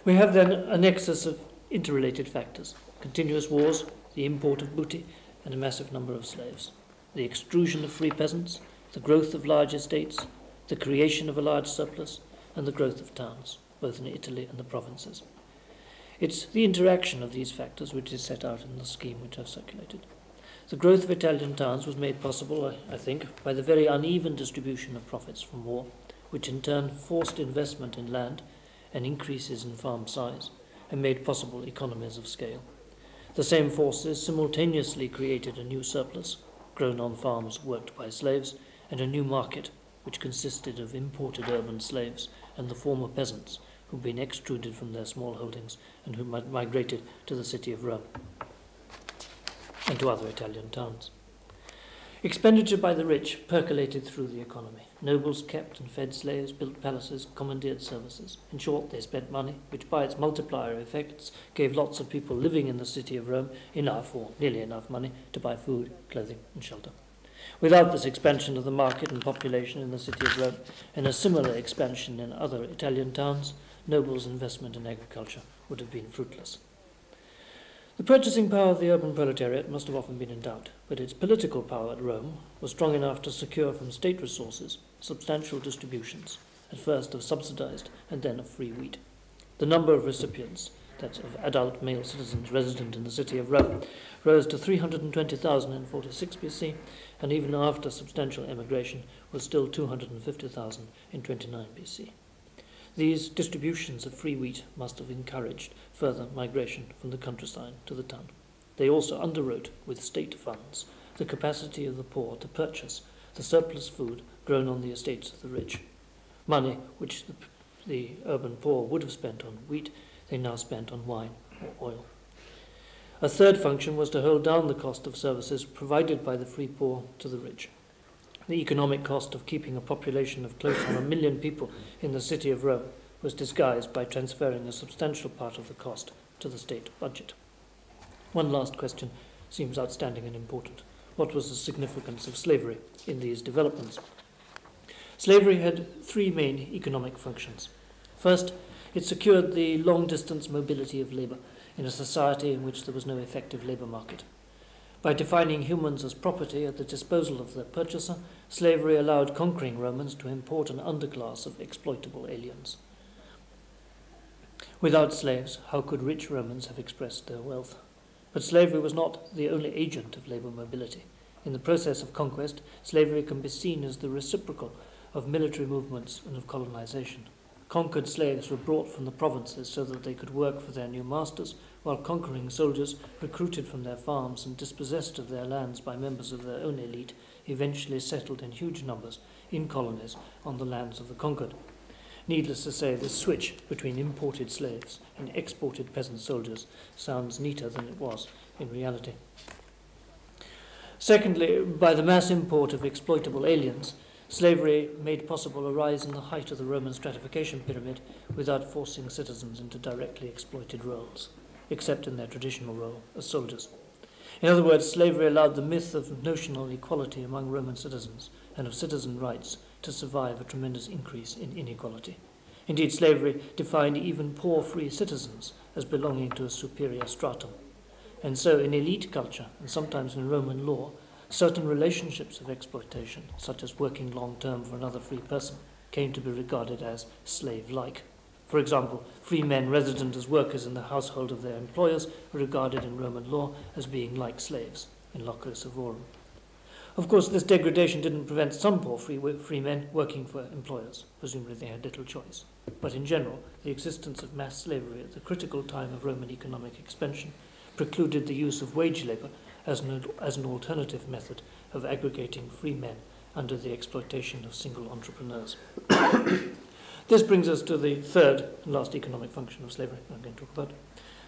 We have then a nexus of interrelated factors: continuous wars, the import of booty, and a massive number of slaves, the extrusion of free peasants, the growth of large estates, the creation of a large surplus, and the growth of towns, both in Italy and the provinces. It's the interaction of these factors which is set out in the scheme which I've circulated. The growth of Italian towns was made possible, I think, by the very uneven distribution of profits from war, which in turn forced investment in land and increases in farm size, and made possible economies of scale. The same forces simultaneously created a new surplus, grown on farms worked by slaves, and a new market, which consisted of imported urban slaves and the former peasants who'd been extruded from their small holdings and who migrated to the city of Rome and to other Italian towns. Expenditure by the rich percolated through the economy. Nobles kept and fed slaves, built palaces, commandeered services. In short, they spent money, which by its multiplier effects gave lots of people living in the city of Rome enough, or nearly enough money, to buy food, clothing, and shelter. Without this expansion of the market and population in the city of Rome, and a similar expansion in other Italian towns, nobles' investment in agriculture would have been fruitless. The purchasing power of the urban proletariat must have often been in doubt, but its political power at Rome was strong enough to secure from state resources substantial distributions, at first of subsidized and then of free wheat. The number of recipients, that of adult male citizens resident in the city of Rome, rose to 320,000 in 46 BC, and even after substantial emigration was still 250,000 in 29 BC. These distributions of free wheat must have encouraged further migration from the countryside to the town. They also underwrote, with state funds, the capacity of the poor to purchase the surplus food grown on the estates of the rich. Money which the urban poor would have spent on wheat, they now spent on wine or oil. A third function was to hold down the cost of services provided by the free poor to the rich. The economic cost of keeping a population of close on 1 million people in the city of Rome was disguised by transferring a substantial part of the cost to the state budget. One last question seems outstanding and important. What was the significance of slavery in these developments? Slavery had 3 main economic functions. First, it secured the long-distance mobility of labour in a society in which there was no effective labour market. By defining humans as property at the disposal of their purchaser, slavery allowed conquering Romans to import an underclass of exploitable aliens. Without slaves, how could rich Romans have expressed their wealth? But slavery was not the only agent of labour mobility. In the process of conquest, slavery can be seen as the reciprocal of military movements and of colonization. Conquered slaves were brought from the provinces so that they could work for their new masters, while conquering soldiers, recruited from their farms and dispossessed of their lands by members of their own elite, eventually settled in huge numbers in colonies on the lands of the conquered. Needless to say, this switch between imported slaves and exported peasant soldiers sounds neater than it was in reality. Secondly, by the mass import of exploitable aliens, slavery made possible a rise in the height of the Roman stratification pyramid without forcing citizens into directly exploited roles, except in their traditional role as soldiers. In other words, slavery allowed the myth of notional equality among Roman citizens and of citizen rights to survive a tremendous increase in inequality. Indeed, slavery defined even poor free citizens as belonging to a superior stratum. And so in elite culture, and sometimes in Roman law, certain relationships of exploitation, such as working long-term for another free person, came to be regarded as slave-like. For example, free men resident as workers in the household of their employers were regarded in Roman law as being like slaves in loco servorum. Of course, this degradation didn't prevent some poor free men working for employers. Presumably they had little choice. But in general, the existence of mass slavery at the critical time of Roman economic expansion precluded the use of wage labour as an alternative method of aggregating free men under the exploitation of single entrepreneurs. This brings us to the third and last economic function of slavery I'm going to talk about.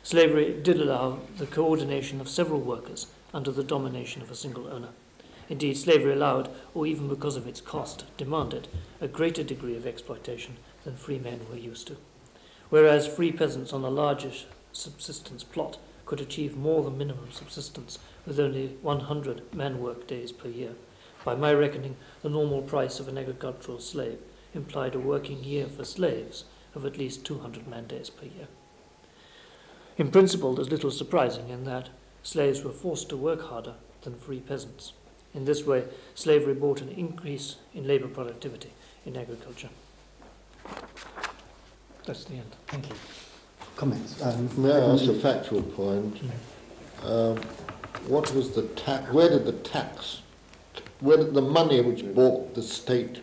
Slavery did allow the coordination of several workers under the domination of a single owner. Indeed, slavery allowed, or even because of its cost, demanded, a greater degree of exploitation than free men were used to. Whereas free peasants on a largish subsistence plot could achieve more than minimum subsistence with only 100 man-work days per year. By my reckoning, the normal price of an agricultural slave implied a working year for slaves of at least 200 man-days per year. In principle, there's little surprising in that slaves were forced to work harder than free peasants. In this way, slavery brought an increase in labour productivity in agriculture. That's the end. Thank you. Comments? May I ask a factual point? What was the tax? Where did the money which bought the state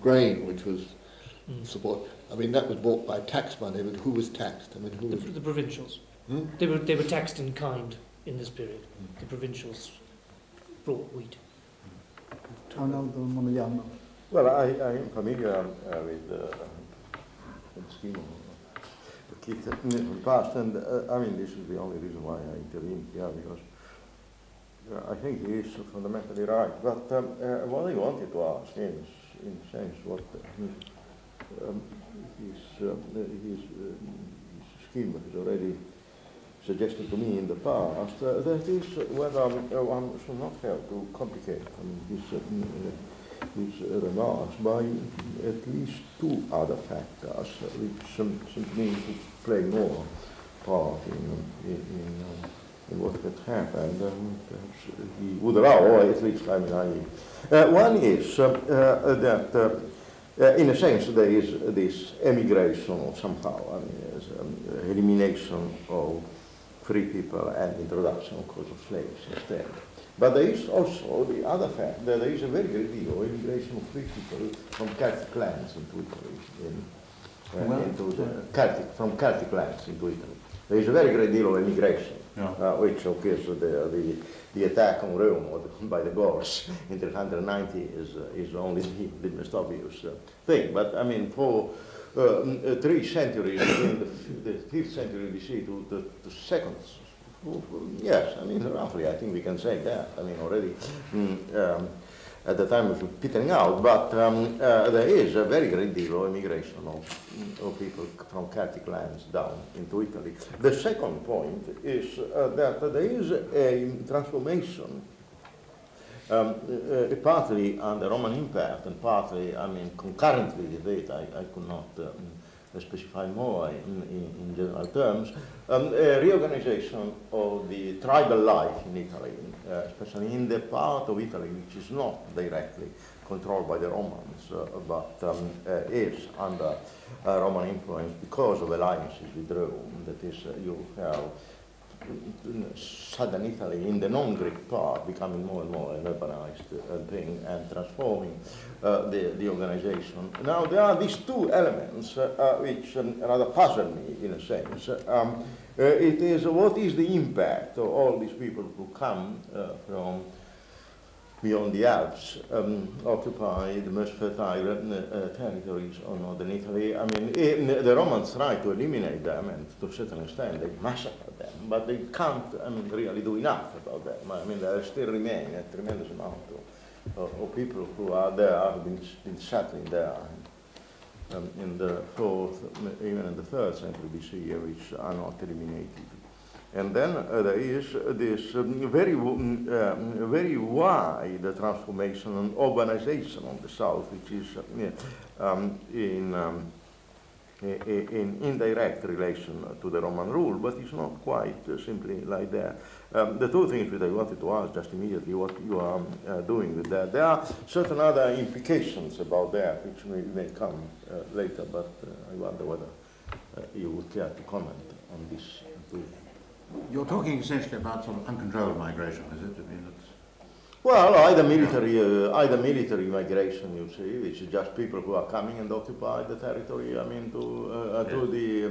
grain, which was support? I mean, that was bought by tax money, but who was taxed? I mean, who was the provincials. They were taxed in kind in this period. The provincials brought wheat. Arnaldo Momiliagno. Well, I am familiar with the scheme of Keith in the past, and I mean, this is the only reason why I intervened here, because I think he is fundamentally right. But what I wanted to ask is, in a sense, what his scheme has already suggested to me in the past, that is whether one should not have to complicate his remarks by at least two other factors, which seem to me to play more part in what had happened. Perhaps he would allow, or at least I mean, one is that in a sense there is this emigration, or somehow, I mean, elimination of free people and introduction, of course, of slaves instead. But there is also the other fact that there is a very great deal of immigration of free people from Celtic lands into Italy, from Celtic lands into Italy. There is a very great deal of immigration, which of course the attack on Rome by the Gauls in 390 is only the most obvious thing. But I mean, for 3 centuries, between the 5th century BC to the 2nd, yes, I mean, roughly, I think we can say that. I mean, already at the time it was petering out, but there is a very great deal of immigration of people from Celtic lands down into Italy. The second point is that there is a transformation, partly under Roman impact and partly, I mean, concurrently with it, I could not specify more in general terms, a reorganization of the tribal life in Italy, especially in the part of Italy which is not directly controlled by the Romans, but is under Roman influence because of alliances with Rome. That is, you have southern Italy in the non-Greek part becoming more and more an urbanized thing and transforming the organization. Now there are these two elements which rather puzzle me in a sense. It is what is the impact of all these people who come from beyond the Alps, occupy the most fertile territories of northern Italy. I mean, the Romans try to eliminate them, and to a certain extent they massacre them, but they can't, I mean, really do enough about them. I mean, there still remain a tremendous amount of people who are there, have been settling there in the 4th, even in the 3rd century BC, which are not eliminated. And then there is this very wide transformation and urbanization on the south, which is in indirect relation to the Roman rule, but it's not quite simply like that. The two things that I wanted to ask just immediately, what you are doing with that. There are certain other implications about that, which may come later, but I wonder whether you would care to comment on this. You're talking essentially about sort of uncontrolled migration, is it? I mean, Well, either military migration, you see, which is just people who are coming and occupy the territory. I mean, to the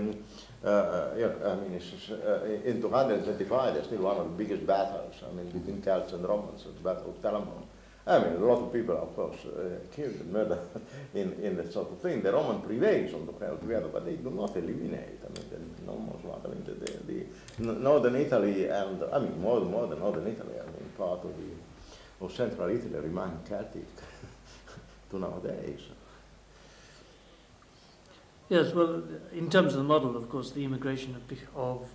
I mean, in 225, there's still one of the biggest battles. I mean, between Celts and Romans, the Battle of Telamon. I mean, a lot of people, of course, killed and murdered in that sort of thing. The Roman prevails on the Celt together, but they do not eliminate. I mean, the Normans want. I mean, the northern Italy and I mean, more than northern Italy. I mean, part of central Italy remain Celtic to nowadays. Yes, well, in terms of the model, of course, the immigration of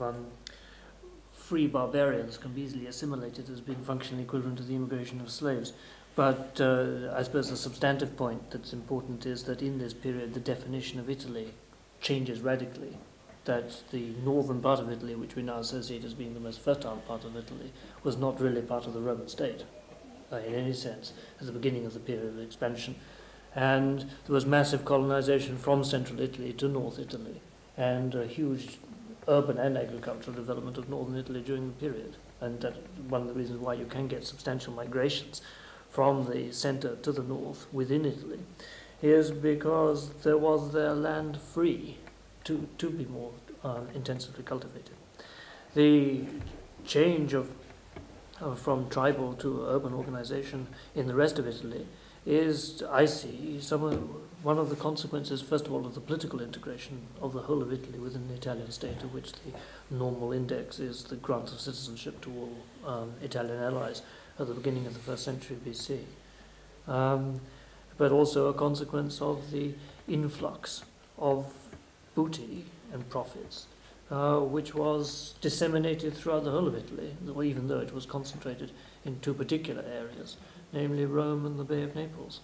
free barbarians can be easily assimilated as being functionally equivalent to the immigration of slaves. But I suppose the substantive point that's important is that in this period the definition of Italy changes radically. That the northern part of Italy, which we now associate as being the most fertile part of Italy, was not really part of the Roman state in any sense at the beginning of the period of expansion. And there was massive colonization from central Italy to North Italy, and a huge urban and agricultural development of northern Italy during the period. And that's one of the reasons why you can get substantial migrations from the center to the north within Italy, is because there was their land free to be more intensively cultivated. The change from tribal to urban organization in the rest of Italy is, I see, one of the consequences, first of all, of the political integration of the whole of Italy within the Italian state, of which the normal index is the grant of citizenship to all Italian allies at the beginning of the 1st century BC. But also a consequence of the influx of booty and profits, which was disseminated throughout the whole of Italy, even though it was concentrated in 2 particular areas, namely Rome and the Bay of Naples.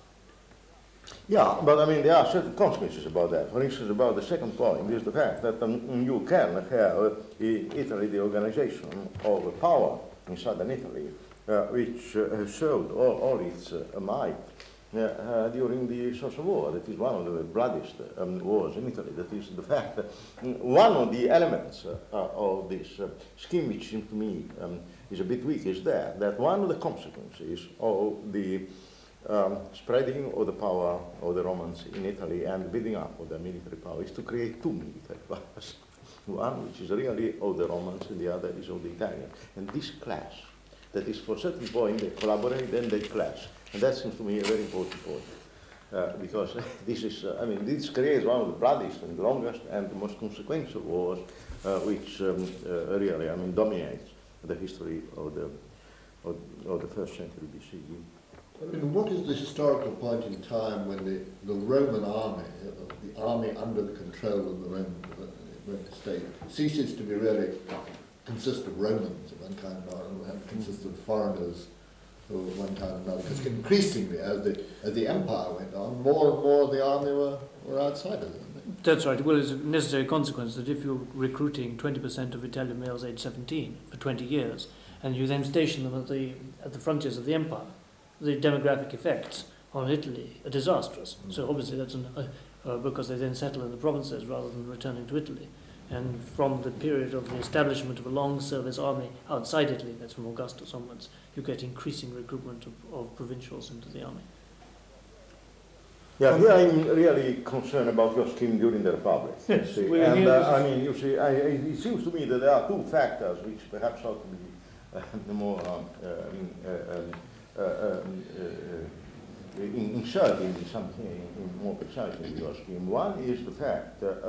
Yeah, but I mean, there are certain consequences about that. For instance, about the second point is the fact that you can have in Italy the organization of a power in southern Italy, which showed all its might during the Social War. That is one of the bloodiest wars in Italy. That is the fact that one of the elements of this scheme, which seems to me is a bit weak, is that one of the consequences of the spreading of the power of the Romans in Italy and building up of their military power is to create 2 military powers. One which is really of the Romans and the other is of the Italians. And this clash, that is for a certain point they collaborate and they clash. And that seems to me a very important point. Because this is, I mean, this creates one of the bloodiest and longest and the most consequential wars which really, I mean, dominates the history of the 1st century BC. I mean, what is the historical point in time when the Roman army, the army under the control of the Roman state, ceases to be really consist of Romans of one kind or another, and consist of foreigners of one kind or another? Because increasingly, as the empire went on, more and more of the army were outsiders. That's right. Well, it's a necessary consequence that if you're recruiting 20% of Italian males aged 17 for 20 years, and you then station them at the frontiers of the empire, the demographic effects on Italy are disastrous. So obviously that's because they then settle in the provinces rather than returning to Italy. And from the period of the establishment of a long service army outside Italy, that's from Augustus onwards, you get increasing recruitment of provincials into the army. Yeah, here I'm really concerned about your scheme during the Republic. Yes, and I mean, you see, it seems to me that there are 2 factors which perhaps ought to be more inserted in something more precisely in your scheme. One is the fact that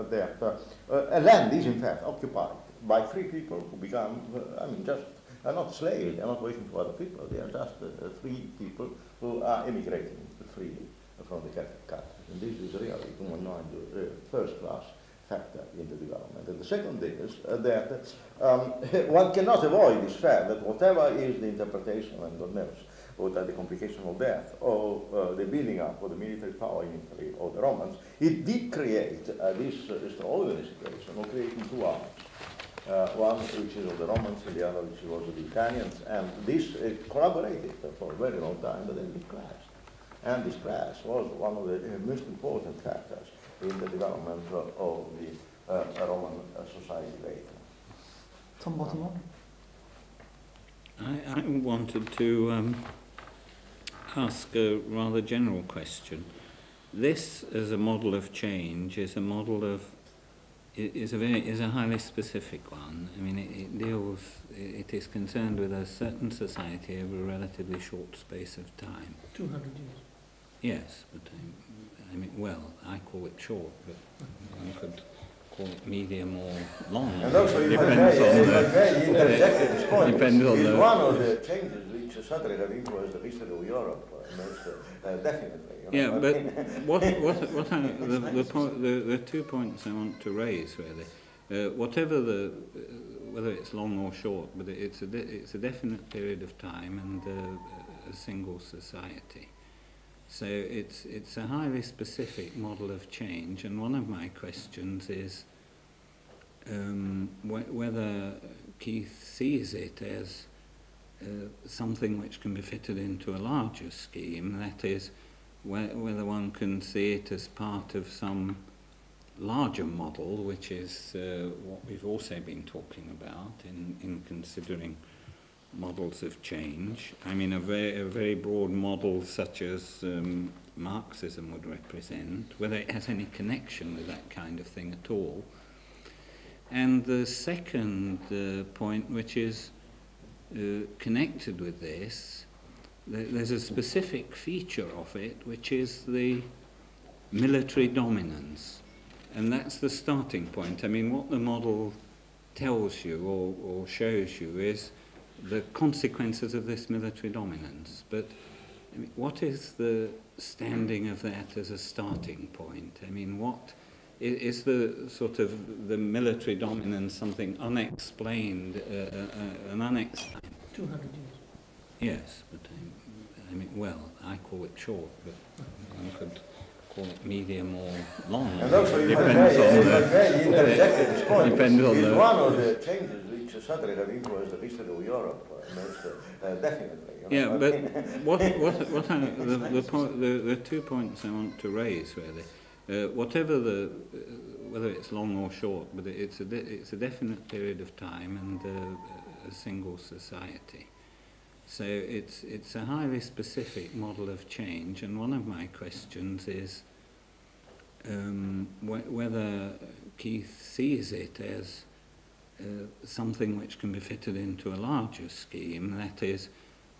a land is in fact occupied by free people who become, I mean, just are not slaves, they are not waiting for other people, they are just free people who are emigrating freely from the Catholic country. And this is really, to my mind, the first-class factor in the development. And the second is that one cannot avoid this fact that whatever is the interpretation, and God knows, or the complication of death, or the building up of the military power in Italy, or the Romans, it did create this extraordinary situation of creating 2 armies. One which is of the Romans and the other which was of the Italians, and this collaborated for a very long time, but then it clashed. And this clash was one of the most important factors in the development of the Roman society later. Tom Bottomore? I wanted to ask a rather general question? This, as a model of change, is a model of is a highly specific one. I mean, it is concerned with a certain society over a relatively short space of time. 200 years. Yes, but I mean, well, I call it short, but one could call it medium or long. And also, it depends on the one of the changes which certainly have influenced the history of Europe, definitely. Yeah, but the 2 points I want to raise really, whatever whether it's long or short, but it's a definite period of time and a single society. So it's a highly specific model of change, and one of my questions is whether Keith sees it as something which can be fitted into a larger scheme, that is, whether one can see it as part of some larger model, which is what we've also been talking about in considering models of change. I mean, a very broad model such as Marxism would represent, whether it has any connection with that kind of thing at all. And the second point, which is connected with this, there's a specific feature of it, which is the military dominance. And that's the starting point. I mean, what the model tells you or shows you is the consequences of this military dominance. But I mean, what is the standing of that as a starting point? I mean, what is the sort of the military dominance something unexplained, an unexplained? 200 years. Yes, but I mean, well, I call it short, but one could call it medium or long. And also, it depends on the one of the changes which certainly have influenced the history of Europe, definitely. Yeah, but the 2 points I want to raise really, whatever whether it's long or short, but it's a definite period of time and a single society. So it's a highly specific model of change, and one of my questions is whether Keith sees it as something which can be fitted into a larger scheme, that is,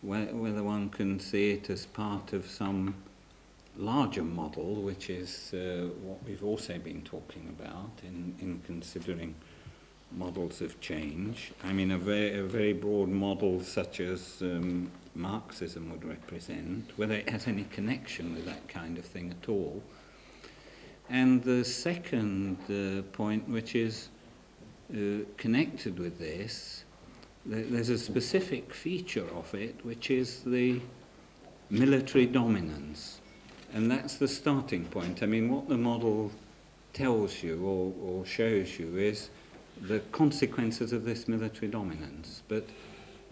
whether one can see it as part of some larger model, which is what we've also been talking about in considering models of change. I mean, a very broad model such as Marxism would represent, whether it has any connection with that kind of thing at all. And the second point, which is connected with this, there's a specific feature of it, which is the military dominance. And that's the starting point. I mean, what the model tells you or shows you is the consequences of this military dominance. But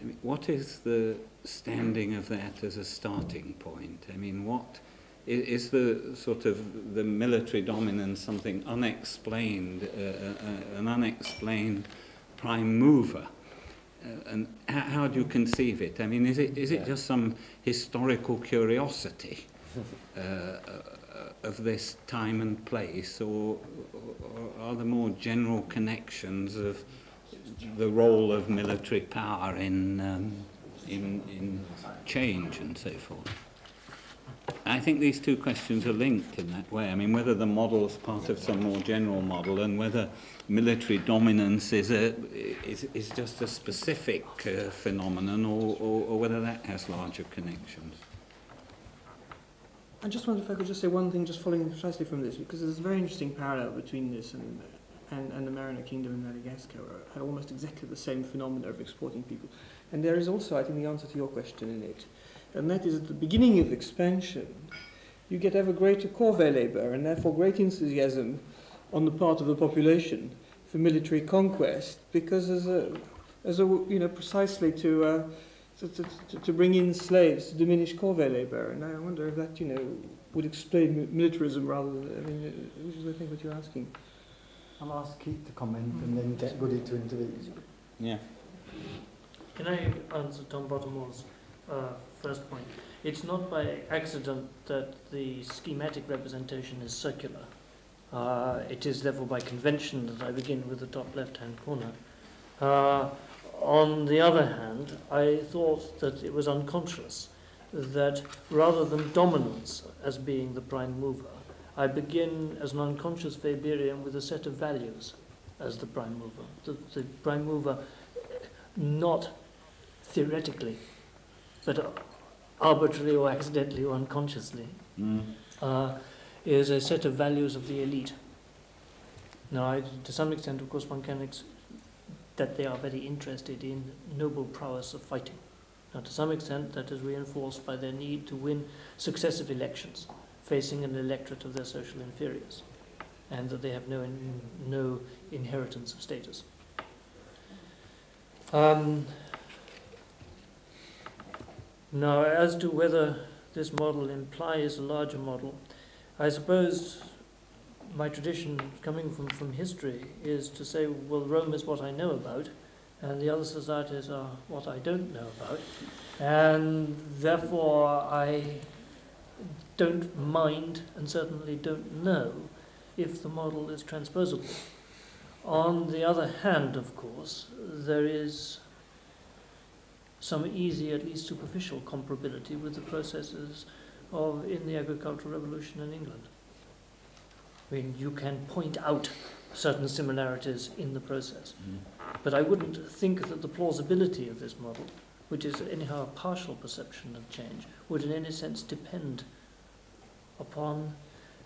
I mean, what is the standing of that as a starting point? I mean, what is the sort of the military dominance something unexplained, an unexplained prime mover? And how do you conceive it? I mean, is it just some historical curiosity of this time and place, or are there more general connections of the role of military power in change and so forth? I think these two questions are linked in that way. I mean, whether the model is part of some more general model, and whether military dominance is just a specific phenomenon, or whether that has larger connections. I just wonder if I could just say one thing, just following precisely from this, because there's a very interesting parallel between this and the Mariner Kingdom in Madagascar, where it had almost exactly the same phenomena of exporting people. And there is also, I think, the answer to your question in it, and that is at the beginning of expansion, you get ever greater corvée labour, and therefore great enthusiasm on the part of the population for military conquest, because precisely to bring in slaves to diminish corvée labour. And I wonder if that, would explain militarism rather than, which is, I think, what you're asking. I'll ask Keith to comment and then get Goody to intervene. Yeah. Can I answer Tom Bottomore's first point. It's not by accident that the schematic representation is circular. It is therefore by convention that I begin with the top left-hand corner. On the other hand, I thought that it was unconscious that rather than dominance as being the prime mover, I begin as an unconscious Weberian with a set of values as the prime mover. The prime mover, not theoretically, but arbitrarily or accidentally or unconsciously, is a set of values of the elite. Now, to some extent, of course, one can that they are very interested in noble prowess of fighting. Now, to some extent, that is reinforced by their need to win successive elections, facing an electorate of their social inferiors, and that they have no inheritance of status. Now, as to whether this model implies a larger model, I suppose my tradition coming from history is to say, well, Rome is what I know about, and the other societies are what I don't know about, and therefore I don't mind and certainly don't know if the model is transposable. On the other hand, of course, there is some easy, at least superficial, comparability with the processes in the agricultural revolution in England. I mean, you can point out certain similarities in the process. But I wouldn't think that the plausibility of this model, which is anyhow a partial perception of change, would in any sense depend upon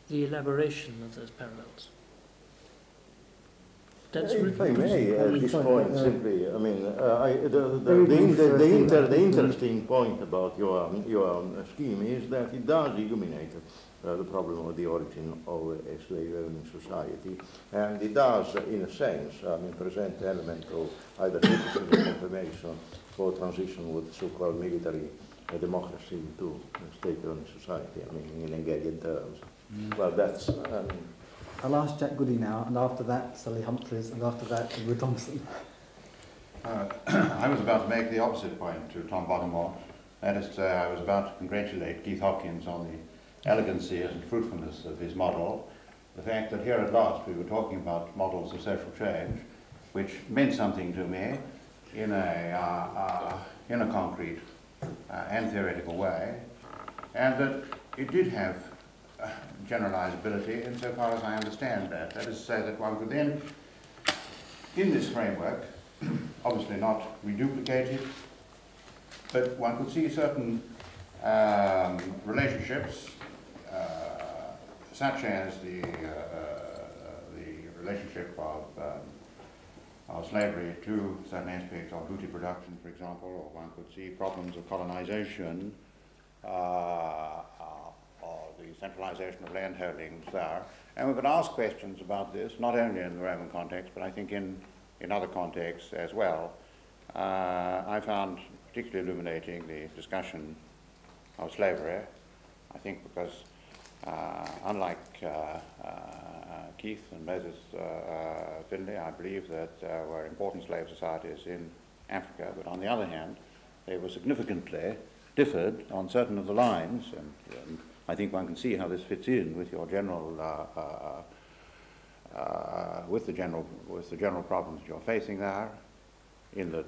the elaboration of those parallels. That's if I may, at this point, simply, I mean, the interesting point about your scheme is that it does illuminate the problem of the origin of a slave-owning society, and it does, in a sense, present the element of either criticism or confirmation for transition with so-called military democracy to a state-owning society, I mean, in Hegelian terms. Well, that's... I'll ask Jack Goody now, and after that, Sally Humphreys, and after that, Edward Thompson. I was about to make the opposite point to Tom Bottomore. That is to say, I was about to congratulate Keith Hopkins on the elegancy and fruitfulness of his model. The fact that here at last we were talking about models of social change, which meant something to me in a concrete and theoretical way, and that it did have generalizability insofar as I understand that. That is to say that one could then, in this framework, obviously not reduplicate it, but one could see certain relationships, such as the relationship of slavery to certain aspects of booty production, for example, or one could see problems of colonization, or the centralization of land holdings there. And we could ask questions about this, not only in the Roman context, but I think in other contexts as well. I found particularly illuminating the discussion of slavery, I think because unlike Keith and Moses Finlay, I believe that there were important slave societies in Africa, but on the other hand, they were significantly differed on certain of the lines, and I think one can see how this fits in with your general, with the general problems you're facing there, in that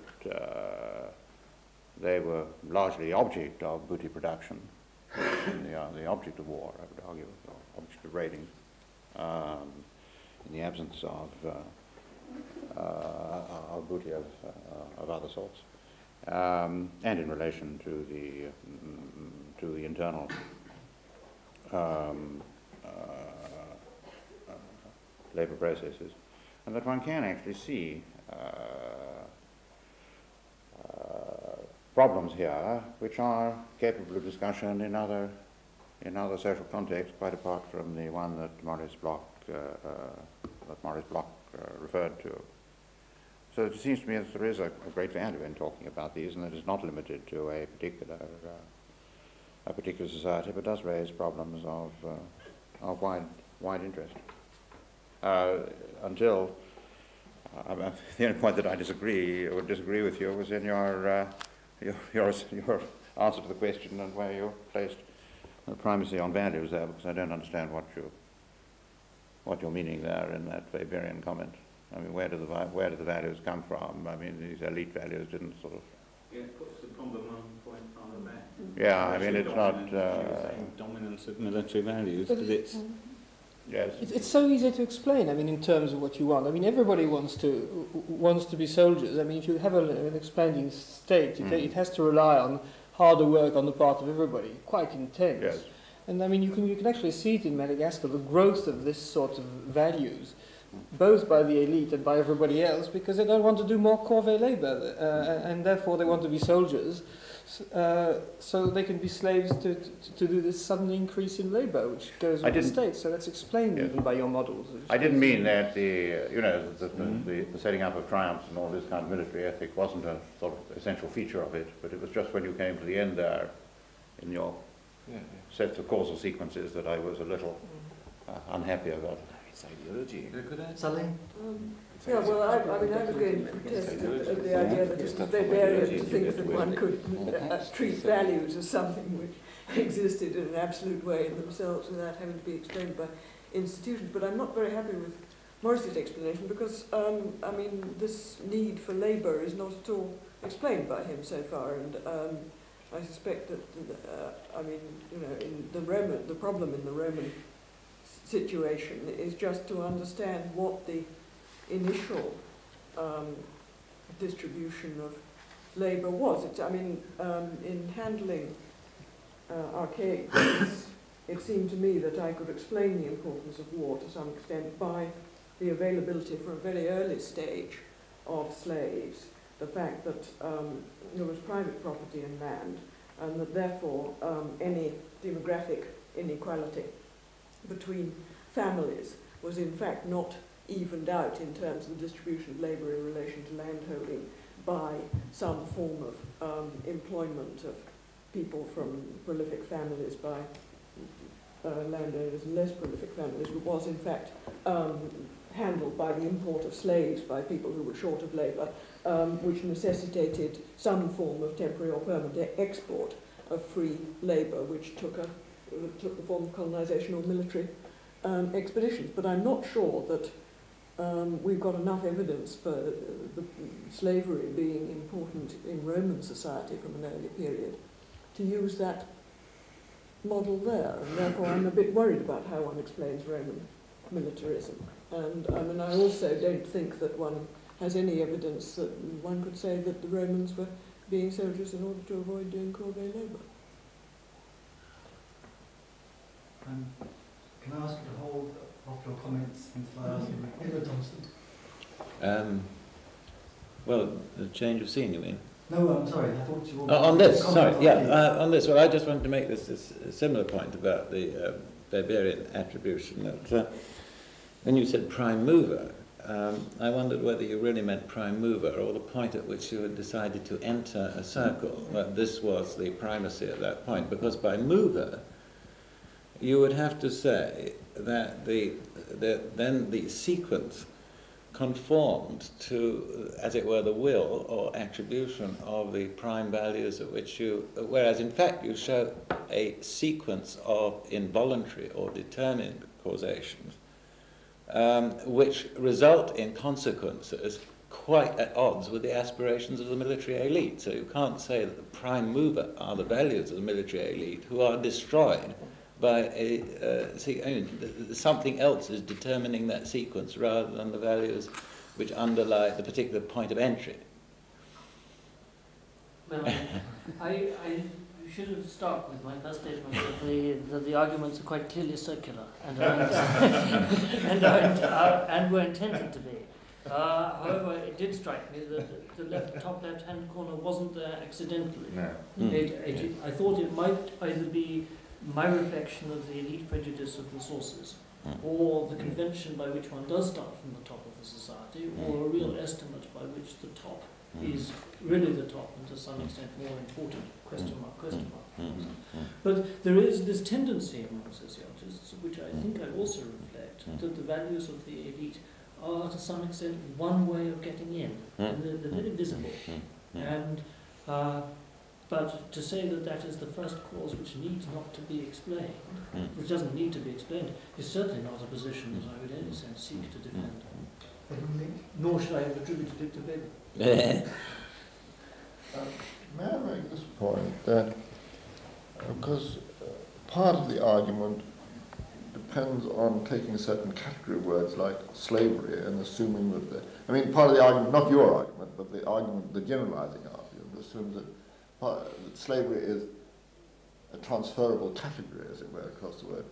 they were largely the object of booty production, the object of war, I would argue, or object of raiding, in the absence of booty of other sorts, and in relation to the internal labour processes, and that one can actually see problems here which are capable of discussion in other social contexts, quite apart from the one that Maurice Bloch referred to. So it seems to me that there is a great value in talking about these, and that it's not limited to a particular society, but does raise problems of wide interest. Until the only point that I would disagree with you was in your answer to the question and where you're placed primacy on values there, because I don't understand what you're meaning there in that Weberian comment. I mean, where do the values come from? I mean, these elite values didn't sort of... Yeah, it puts the problem 1 point on the back. Yeah, I mean, it's not... dominance of military values, because it's... Yes. It's so easy to explain, I mean, in terms of what you want. I mean, everybody wants to be soldiers. I mean, if you have an expanding state, it has to rely on harder work on the part of everybody, quite intense. Yes. And I mean, you can actually see it in Madagascar, the growth of this sort of values, both by the elite and by everybody else, because they don't want to do more corvée labor, and therefore they want to be soldiers, so they can be slaves to do this sudden increase in labor, which goes with the state. So that's explained even by your models. I didn't mean that the setting up of triumphs and all this kind of military ethic wasn't a sort of essential feature of it, but it was just when you came to the end there in your sets of causal sequences that I was a little unhappy about. It's ideology. Sally? Yeah, well, I mean, I was going to protest at the idea that it was Weberian to think that one could treat values as something which existed in an absolute way in themselves without having to be explained by institutions. But I'm not very happy with Maurice's explanation because, I mean, this need for labour is not at all explained by him so far. And I suspect that, I mean, you know, in the problem in the Roman situation is just to understand what the initial distribution of labour was. I mean, in handling archaic days, it seemed to me that I could explain the importance of war to some extent by the availability from a very early stage of slaves, the fact that there was private property in land, and that therefore any demographic inequality between families was in fact not evened out in terms of the distribution of labour in relation to landholding by some form of employment of people from prolific families by landowners and less prolific families, but was in fact handled by the import of slaves by people who were short of labour, which necessitated some form of temporary or permanent export of free labour, which took the form of colonisation or military expeditions. But I'm not sure that we've got enough evidence for the slavery being important in Roman society from an early period to use that model there, and therefore I'm a bit worried about how one explains Roman militarism. And I mean, I also don't think that one has any evidence that one could say that the Romans were being soldiers in order to avoid doing corvée labour. Can I ask you to hold off your comments until I ask you, Edmund Thompson? Well, the change of scene, you mean? No, I'm sorry, I thought you were... on this, sorry, yeah, on this. Well, I just wanted to make this similar point about the Weberian attribution. That when you said prime mover, I wondered whether you really meant prime mover or the point at which you had decided to enter a circle. That this was the primacy at that point, because by mover, you would have to say that then the sequence conformed to, as it were, the will or attribution of the prime values at which you, whereas in fact you show a sequence of involuntary or determined causations which result in consequences quite at odds with the aspirations of the military elite. So you can't say that the prime mover are the values of the military elite who are destroyed by something else is determining that sequence rather than the values which underlie the particular point of entry. Well, I should have started with my first statement that the arguments are quite clearly circular and were intended to be. However, it did strike me that the top left-hand corner wasn't there accidentally. No. I thought it might either be my reflection of the elite prejudice of the sources, or the convention by which one does start from the top of the society, or a real estimate by which the top is really the top and to some extent more important, question mark. But there is this tendency among sociologists, which I think I also reflect, that the values of the elite are to some extent one way of getting in, and they're very visible. And But to say that that is the first cause which needs not to be explained, which doesn't need to be explained, is certainly not a position that I would in any sense seek to defend. Nor should I have attributed it to Bacon. May I make this point that, because part of the argument depends on taking certain category words like slavery and assuming that part of the argument, not your argument, but the argument, the generalizing argument, assumes that slavery is a transferable category, as it were, across the world.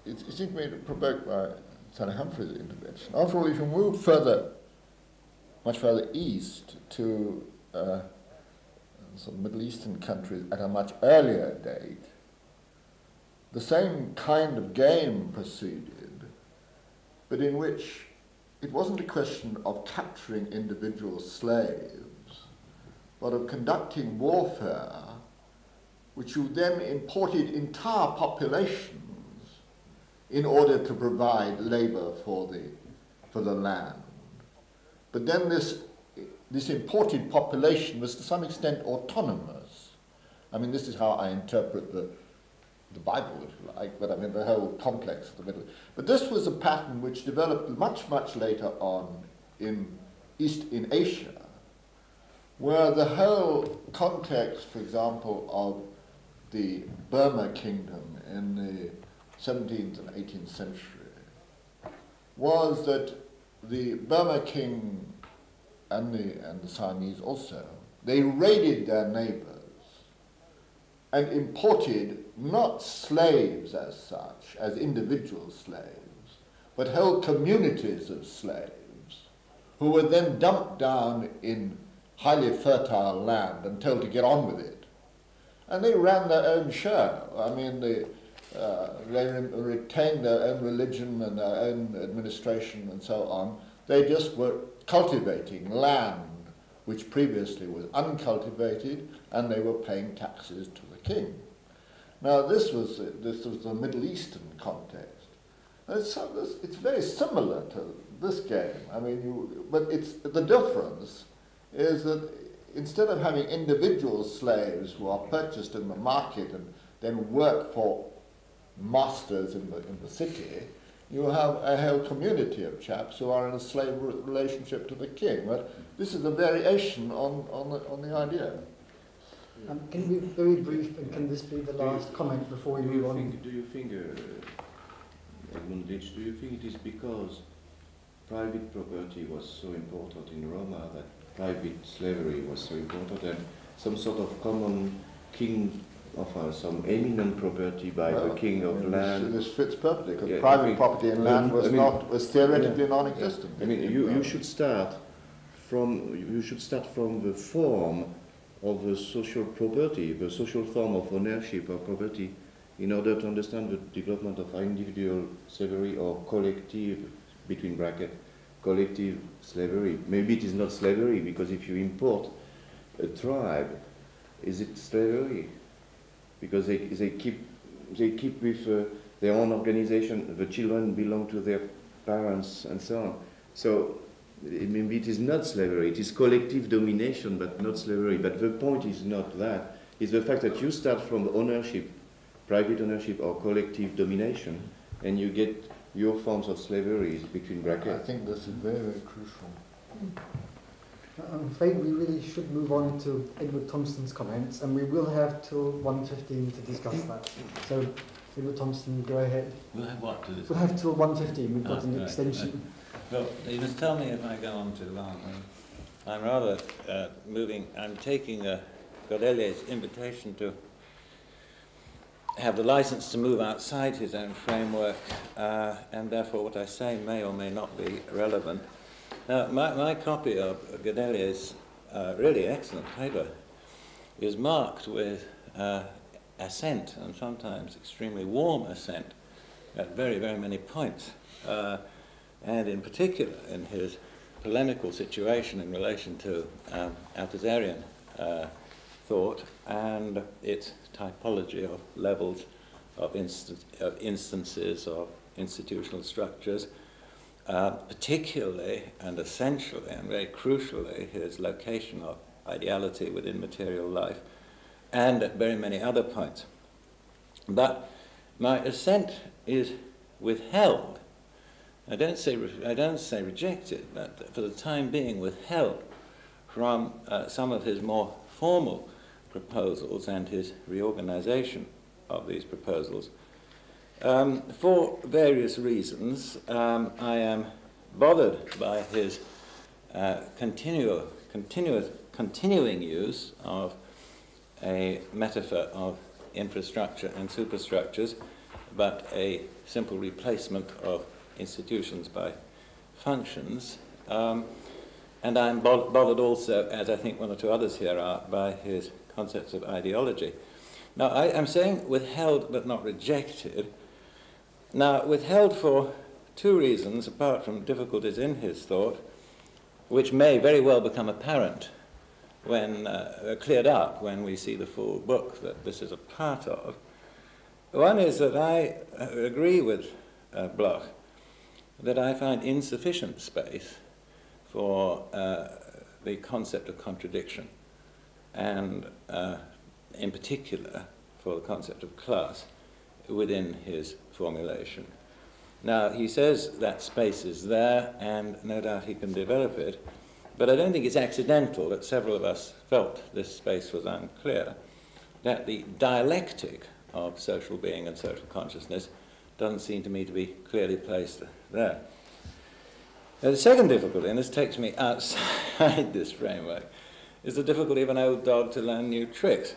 It seems to me provoked by Sir Humphreys' intervention. After all, if you move much further east to some Middle Eastern countries at a much earlier date, the same kind of game proceeded, but in which it wasn't a question of capturing individual slaves, but of conducting warfare, which you then imported entire populations in order to provide labour for the land. But then this imported population was to some extent autonomous. I mean, this is how I interpret the Bible, if you like, but I mean the whole complex of the Middle. But this was a pattern which developed much, much later on in Asia, where the whole context, for example, of the Burma kingdom in the 17th and 18th century was that the Burma king and the Siamese also, they raided their neighbors and imported not slaves as such, as individual slaves, but whole communities of slaves who were then dumped down in highly fertile land and told to get on with it. And they ran their own show. I mean, they retained their own religion and their own administration and so on. They just were cultivating land which previously was uncultivated, and they were paying taxes to the king. Now this was the Middle Eastern context. It's very similar to this game. I mean, but the difference is that instead of having individual slaves who are purchased in the market and then work for masters in the city, you have a whole community of chaps who are in a slave relationship to the king. But this is a variation on the idea. Can you be very brief, and can this be the last comment before we move on? Do you think, Edmund Leach, do you think it is because private property was so important in Roma that private slavery was so important, and some sort of common king of some eminent property by the king of land? This fits perfectly, because private property in land was theoretically non-existent. I mean, you should start from the form of the social property, the social form of ownership or property, in order to understand the development of individual slavery or collective, between brackets, collective slavery. Maybe it is not slavery, because if you import a tribe, is it slavery? Because they keep with their own organization, the children belong to their parents and so on. So maybe it is not slavery, it is collective domination, but not slavery. But the point is not that, it's the fact that you start from ownership, private ownership or collective domination, and you get your forms of slavery between brackets. I think this is very, very crucial. I'm afraid we really should move on to Edward Thompson's comments, and we will have till 1:15 to discuss that. So, Edward Thompson, go ahead. We'll have what to discuss? We'll have till 1:15. We've got an extension. Well, you must tell me if I go on too long. I'm rather moving. I'm taking Godelier's invitation to have the license to move outside his own framework, and therefore what I say may or may not be relevant. Now, my copy of Godelier's really excellent paper is marked with assent, and sometimes extremely warm assent, at very, very many points, and in particular in his polemical situation in relation to Althusserian thought and its typology of levels of instances of institutional structures, particularly and essentially and very crucially his location of ideality within material life, and at very many other points. But my assent is withheld. I don't say rejected, but for the time being withheld from some of his more formal proposals and his reorganization of these proposals. For various reasons, I am bothered by his continuing use of a metaphor of infrastructure and superstructures, but a simple replacement of institutions by functions. And I'm bothered also, as I think one or two others here are, by his concepts of ideology. Now, I'm saying withheld but not rejected. Now, withheld for two reasons, apart from difficulties in his thought, which may very well become apparent when cleared up when we see the full book that this is a part of. One is that I agree with Bloch that I find insufficient space for the concept of contradiction, and in particular for the concept of class within his formulation. Now, he says that space is there, and no doubt he can develop it, but I don't think it's accidental that several of us felt this space was unclear, that the dialectic of social being and social consciousness doesn't seem to me to be clearly placed there. Now, the second difficulty, and this takes me outside this framework, is the difficulty of an old dog to learn new tricks.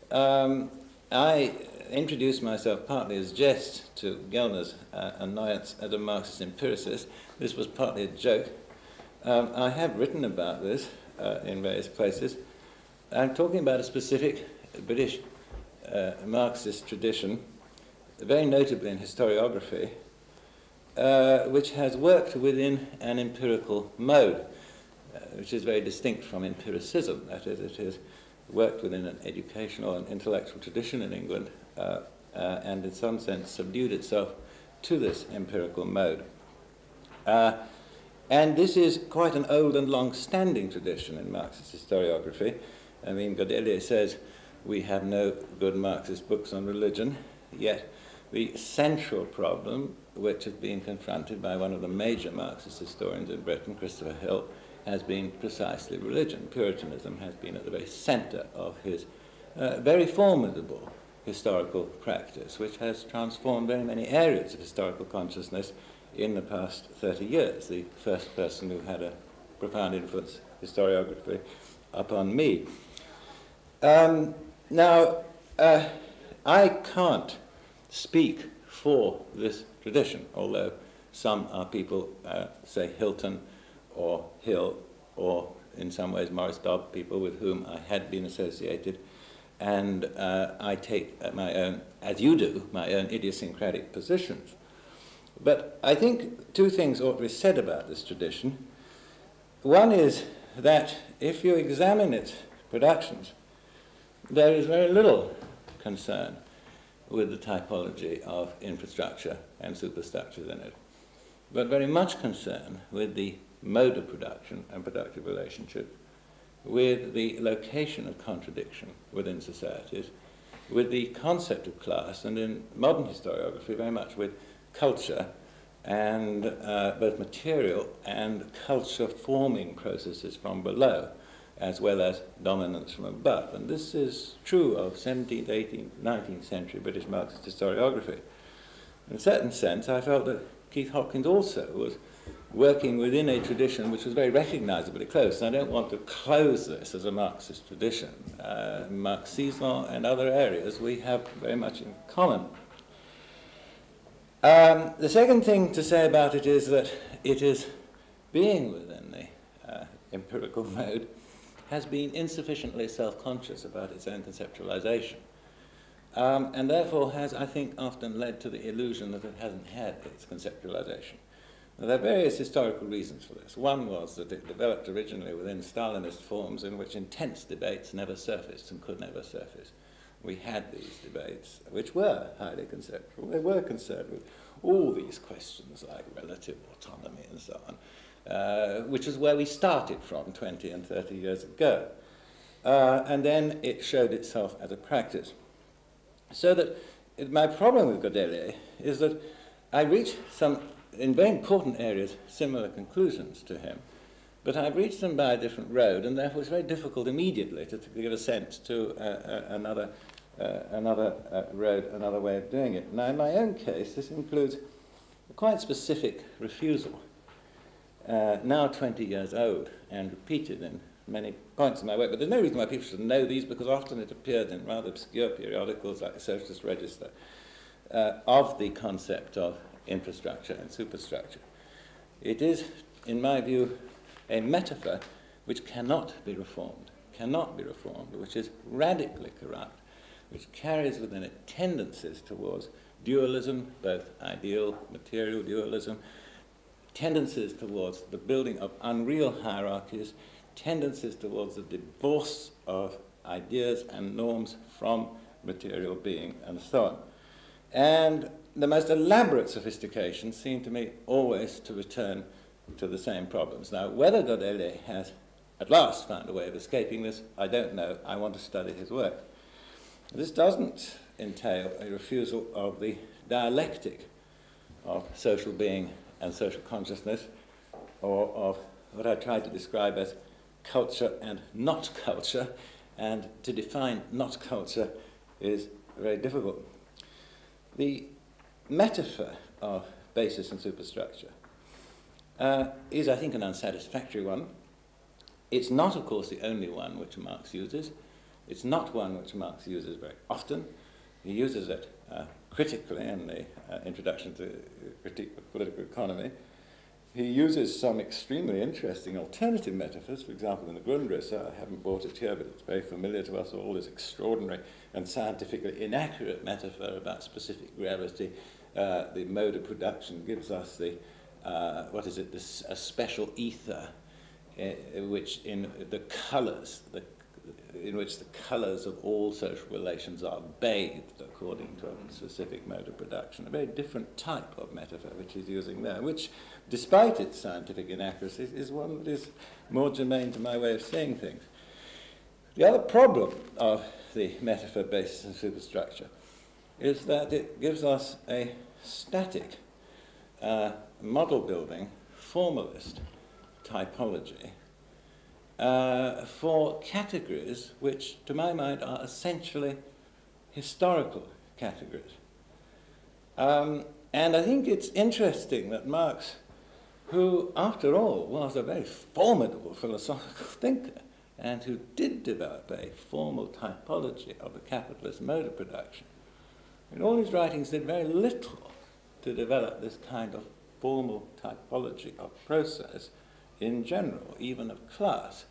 I introduced myself partly as jest to Gellner's annoyance as a Marxist empiricist. This was partly a joke. I have written about this in various places. I'm talking about a specific British Marxist tradition, very notably in historiography, which has worked within an empirical mode, which is very distinct from empiricism. That is, it has worked within an educational and intellectual tradition in England, and in some sense subdued itself to this empirical mode. And this is quite an old and long-standing tradition in Marxist historiography. I mean, Godelier says we have no good Marxist books on religion, yet the central problem, which has been confronted by one of the major Marxist historians in Britain, Christopher Hill, has been precisely religion. Puritanism has been at the very center of his very formidable historical practice, which has transformed very many areas of historical consciousness in the past 30 years. The first person who had a profound influence historiography upon me. Now, I can't speak for this tradition, although some are people, say Hilton or Hill, or in some ways Maurice Dobb, people with whom I had been associated, and I take my own, as you do, my own idiosyncratic positions. But I think two things ought to be said about this tradition. One is that if you examine its productions, there is very little concern with the typology of infrastructure and superstructures in it, but very much concern with the mode of production and productive relationship, with the location of contradiction within societies, with the concept of class, and in modern historiography very much with culture and both material and culture forming processes from below, as well as dominance from above. And this is true of 17th, 18th, 19th century British Marxist historiography. In a certain sense, I felt that Keith Hopkins also was working within a tradition which was very recognizably close. I don't want to close this as a Marxist tradition. Marxism and other areas we have very much in common. The second thing to say about it is that it is, being within the empirical mode, has been insufficiently self-conscious about its own conceptualization, and therefore has, I think, often led to the illusion that it hasn't had its conceptualization. Now, there are various historical reasons for this. One was that it developed originally within Stalinist forms in which intense debates never surfaced and could never surface. We had these debates, which were highly conceptual. They were concerned with all these questions like relative autonomy and so on. which is where we started from 20 and 30 years ago. And then it showed itself as a practice. So that my problem with Godelier is that I reach some, in very important areas, similar conclusions to him, but I've reached them by a different road, and therefore it's very difficult immediately to give a sense to another road, another way of doing it. Now, in my own case, this includes a quite specific refusal, now 20 years old, and repeated in many points of my work. But there's no reason why people should know these, because often it appeared in rather obscure periodicals like the Socialist Register, of the concept of infrastructure and superstructure. It is, in my view, a metaphor which cannot be reformed, which is radically corrupt, which carries within it tendencies towards dualism, both ideal, material dualism, tendencies towards the building of unreal hierarchies, tendencies towards the divorce of ideas and norms from material being, and so on. And the most elaborate sophistication seemed to me always to return to the same problems. Now, whether Godelier has at last found a way of escaping this, I don't know. I want to study his work. This doesn't entail a refusal of the dialectic of social being and social consciousness, or of what I try to describe as culture and not culture, and to define not culture is very difficult. The metaphor of basis and superstructure is, I think, an unsatisfactory one. It's not, of course, the only one which Marx uses. It's not one which Marx uses very often. He uses it critically in the introduction to Critique of Political Economy. He uses some extremely interesting alternative metaphors. For example, in the Grundrisse, I haven't brought it here, but it's very familiar to us all, this extraordinary and scientifically inaccurate metaphor about specific gravity. The mode of production gives us the, a special ether, which in the colours, in which the colours of all social relations are bathed according to a specific mode of production. A very different type of metaphor which he's using there, which, despite its scientific inaccuracies, is one that is more germane to my way of seeing things. The other problem of the metaphor basis and superstructure is that it gives us a static, model-building, formalist typology for categories which, to my mind, are essentially historical categories. And I think it's interesting that Marx, who, after all, was a very formidable philosophical thinker, and who did develop a formal typology of the capitalist mode of production, in all his writings did very little to develop this kind of formal typology of process in general, even of class,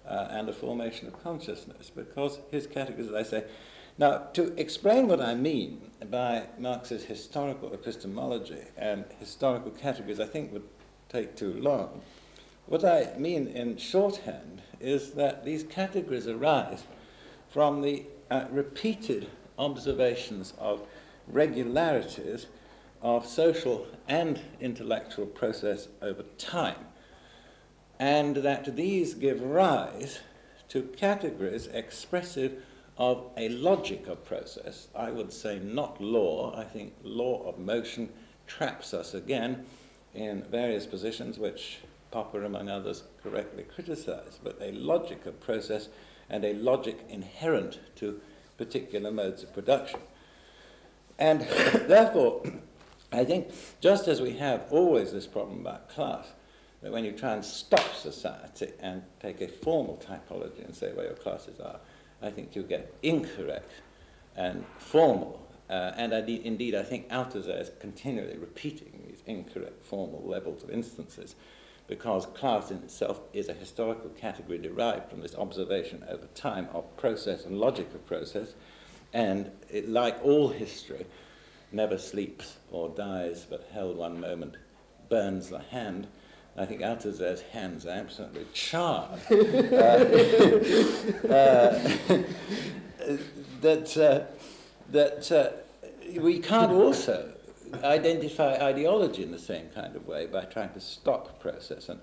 and the formation of consciousness, because his categories, as I say. Now, to explain what I mean by Marx's historical epistemology and historical categories, I think would take too long. What I mean in shorthand is that these categories arise from the repeated observations of regularities of social and intellectual process over time, and that these give rise to categories expressive of a logic of process. I would say not law. I think law of motion traps us again in various positions which Popper, among others, correctly criticize, but a logic of process and a logic inherent to particular modes of production. And therefore, I think, just as we have always this problem about class, that when you try and stop society and take a formal typology and say where your classes are, I think you get incorrect and formal. And indeed, I think Althusser is continually repeating these incorrect formal levels of instances, because class in itself is a historical category derived from this observation over time of process and logic of process, and it, like all history, never sleeps or dies, but held one moment burns the hand. I think Althusser's hands are absolutely charred. That we can't also identify ideology in the same kind of way by trying to stock process and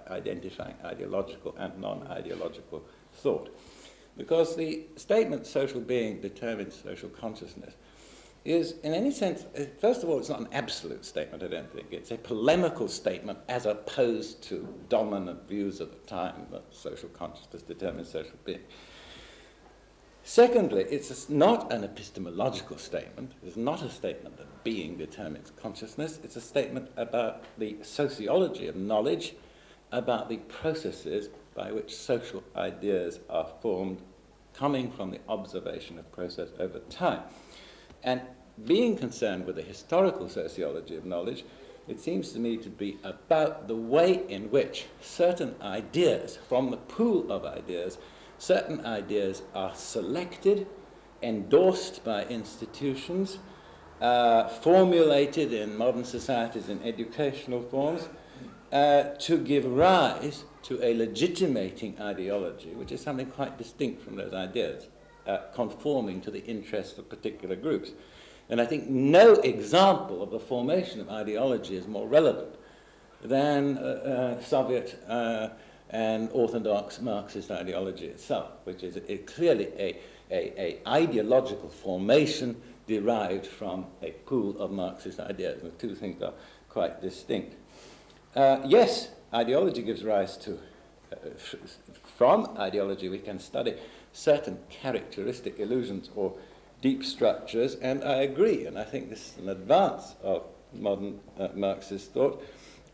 identifying ideological and non-ideological thought. Because the statement social being determines social consciousness is, in any sense, first of all, it's not an absolute statement, I don't think. It's a polemical statement as opposed to dominant views at the time that social consciousness determines social being. Secondly, it's not an epistemological statement. It's not a statement that being determines consciousness. It's a statement about the sociology of knowledge, about the processes by which social ideas are formed, coming from the observation of process over time. And being concerned with the historical sociology of knowledge, it seems to me to be about the way in which certain ideas, from the pool of ideas, certain ideas are selected, endorsed by institutions, formulated in modern societies in educational forms, to give rise to a legitimating ideology, which is something quite distinct from those ideas, conforming to the interests of particular groups. And I think no example of the formation of ideology is more relevant than Soviet and orthodox Marxist ideology itself, which is clearly a ideological formation derived from a pool of Marxist ideas. And the two things are quite distinct. Yes, ideology gives rise to, from ideology we can study certain characteristic illusions or deep structures, and I agree, and I think this is an advance of modern Marxist thought,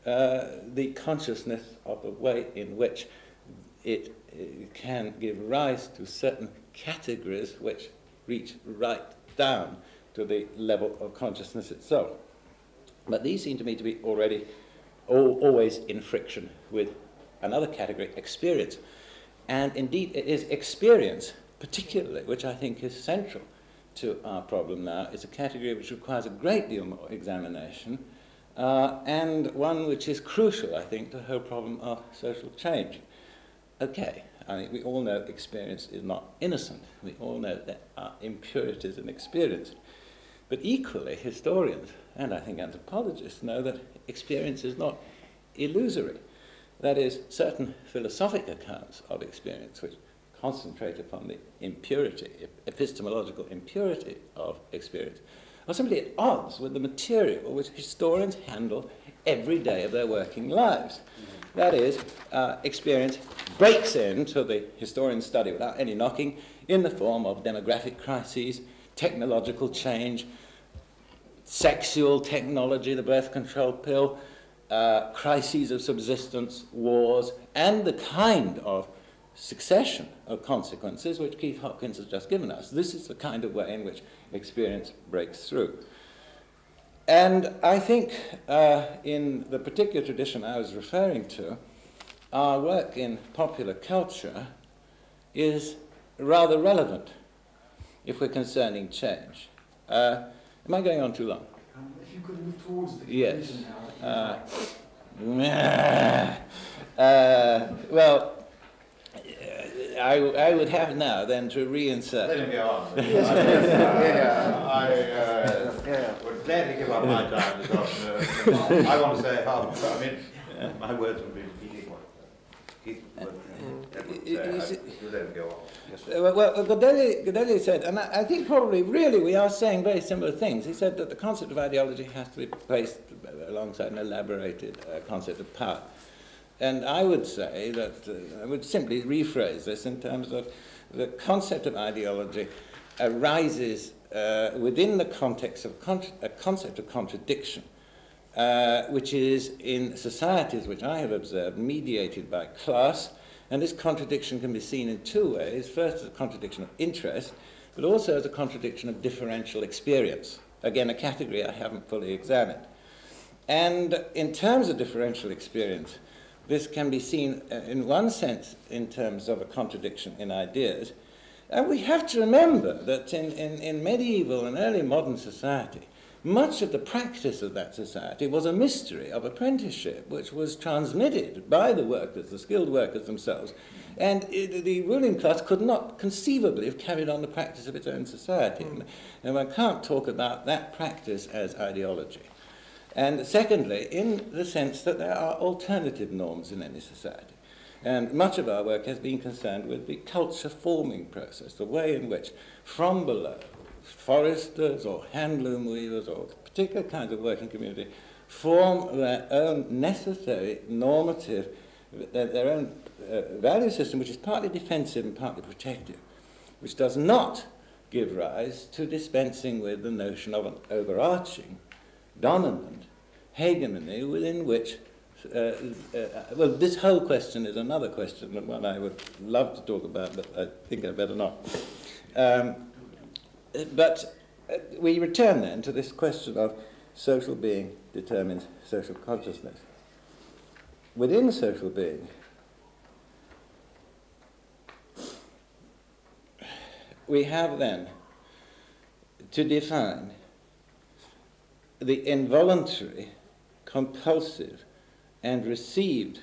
the consciousness of the way in which it can give rise to certain categories which reach right down to the level of consciousness itself. But these seem to me to be already always in friction with another category, experience. And indeed, it is experience, particularly, which I think is central to our problem now. It's a category which requires a great deal more examination, and one which is crucial, I think, to the whole problem of social change. Okay, I mean, we all know experience is not innocent. We all know there are impurities in experience. But equally, historians, and I think anthropologists, know that experience is not illusory. That is, certain philosophic accounts of experience which concentrate upon the impurity, epistemological impurity of experience, are simply at odds with the material which historians handle every day of their working lives. That is, experience breaks into the historian's study without any knocking in the form of demographic crises, technological change, sexual technology, the birth control pill, crises of subsistence, wars, and the kind of succession of consequences which Keith Hopkins has just given us. This is the kind of way in which experience breaks through. And I think in the particular tradition I was referring to, our work in popular culture is rather relevant if we're concerning change. Am I going on too long? If you could move towards the Yes. conclusion now. Well, I would have now then to reinsert. Let him go on. I would gladly give up my time this afternoon. I want to say half. I mean, my words would be repeating what Keith would say. Let him go on. Yes, well, Godelier said, and I think probably really we are saying very similar things. He said that the concept of ideology has to be placed alongside an elaborated concept of power. And I would say that, I would simply rephrase this in terms of the concept of ideology arises within the context of a concept of contradiction, which is in societies which I have observed mediated by class, and this contradiction can be seen in two ways. First, as a contradiction of interest, but also as a contradiction of differential experience. Again, a category I haven't fully examined. And in terms of differential experience, this can be seen in one sense in terms of a contradiction in ideas. And we have to remember that in medieval and early modern society, much of the practice of that society was a mystery of apprenticeship, which was transmitted by the workers, the skilled workers themselves, and the ruling class could not conceivably have carried on the practice of its own society. And one can't talk about that practice as ideology. And secondly, in the sense that there are alternative norms in any society. And much of our work has been concerned with the culture-forming process, the way in which, from below, foresters or handloom weavers or particular kinds of working community form their own necessary normative, their own value system, which is partly defensive and partly protective, which does not give rise to dispensing with the notion of an overarching, dominant hegemony within which, well, this whole question is another question, and one I would love to talk about, but I think I'd better not. But we return then to this question of social being determines social consciousness. Within social being, we have then to define the involuntary, compulsive, and received,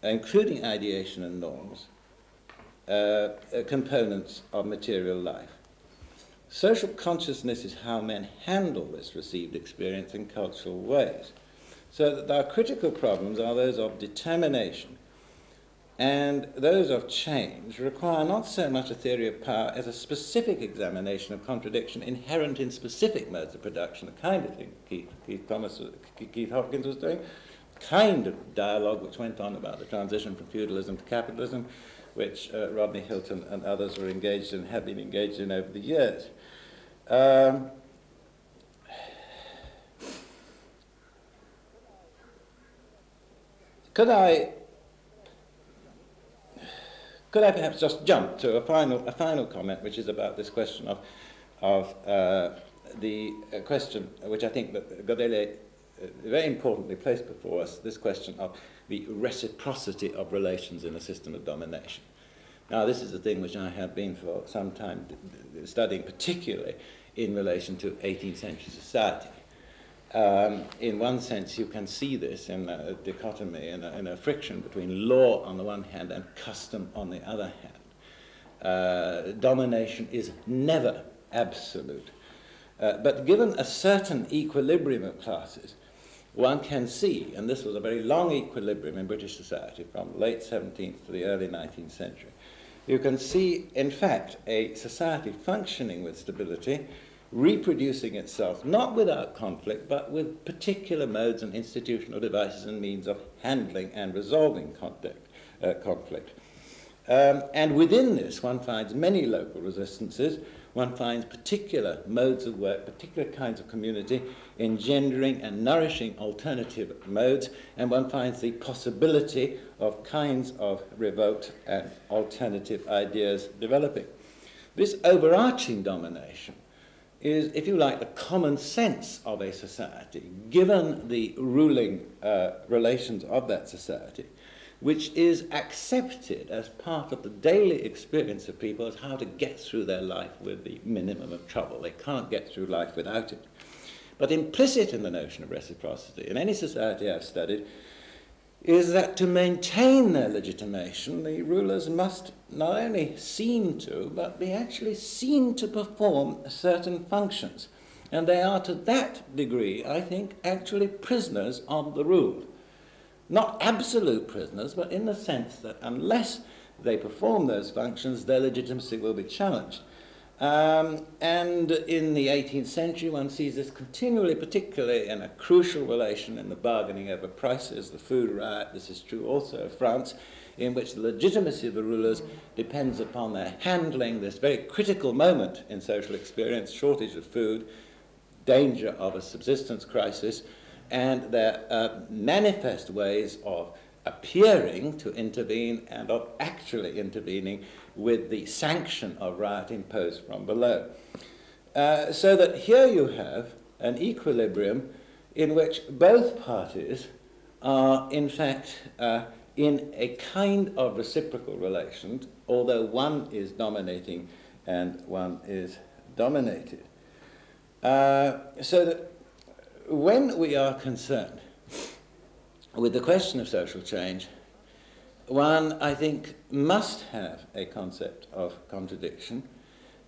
including ideation and norms, components of material life. Social consciousness is how men handle this received experience in cultural ways. So that our critical problems are those of determination, and those of change require not so much a theory of power as a specific examination of contradiction inherent in specific modes of production, the kind of thing Keith Hopkins was doing, the kind of dialogue which went on about the transition from feudalism to capitalism, which Rodney Hilton and others were engaged in, have been engaged in over the years. Could I perhaps just jump to a final comment, which is about this question of the question which I think that Godelier very importantly placed before us, this question of the reciprocity of relations in a system of domination. Now, this is a thing which I have been for some time studying, particularly in relation to 18th century society. In one sense, you can see this in a dichotomy, in a friction between law on the one hand and custom on the other hand. Domination is never absolute. But given a certain equilibrium of classes, one can see, and this was a very long equilibrium in British society from late 17th to the early 19th century, you can see, in fact, a society functioning with stability, reproducing itself, not without conflict, but with particular modes and institutional devices and means of handling and resolving conflict. And within this, one finds many local resistances, one finds particular modes of work, particular kinds of community, engendering and nourishing alternative modes, and one finds the possibility of kinds of revolt and alternative ideas developing. This overarching domination is, if you like, the common sense of a society, given the ruling relations of that society, which is accepted as part of the daily experience of people as how to get through their life with the minimum of trouble. They can't get through life without it. But implicit in the notion of reciprocity, in any society I've studied, is that to maintain their legitimation, the rulers must not only seem to, but be actually seen to perform certain functions. And they are to that degree, I think, actually prisoners of the rule. Not absolute prisoners, but in the sense that unless they perform those functions, their legitimacy will be challenged. And in the 18th century, one sees this continually, particularly in a crucial relation in the bargaining over prices, the food riot. This is true also of France, in which the legitimacy of the rulers depends upon their handling this very critical moment in social experience, shortage of food, danger of a subsistence crisis, and their manifest ways of appearing to intervene and of actually intervening with the sanction of riot imposed from below. So that here you have an equilibrium in which both parties are, in fact, in a kind of reciprocal relation, although one is dominating and one is dominated. So that when we are concerned with the question of social change, one, I think, must have a concept of contradiction.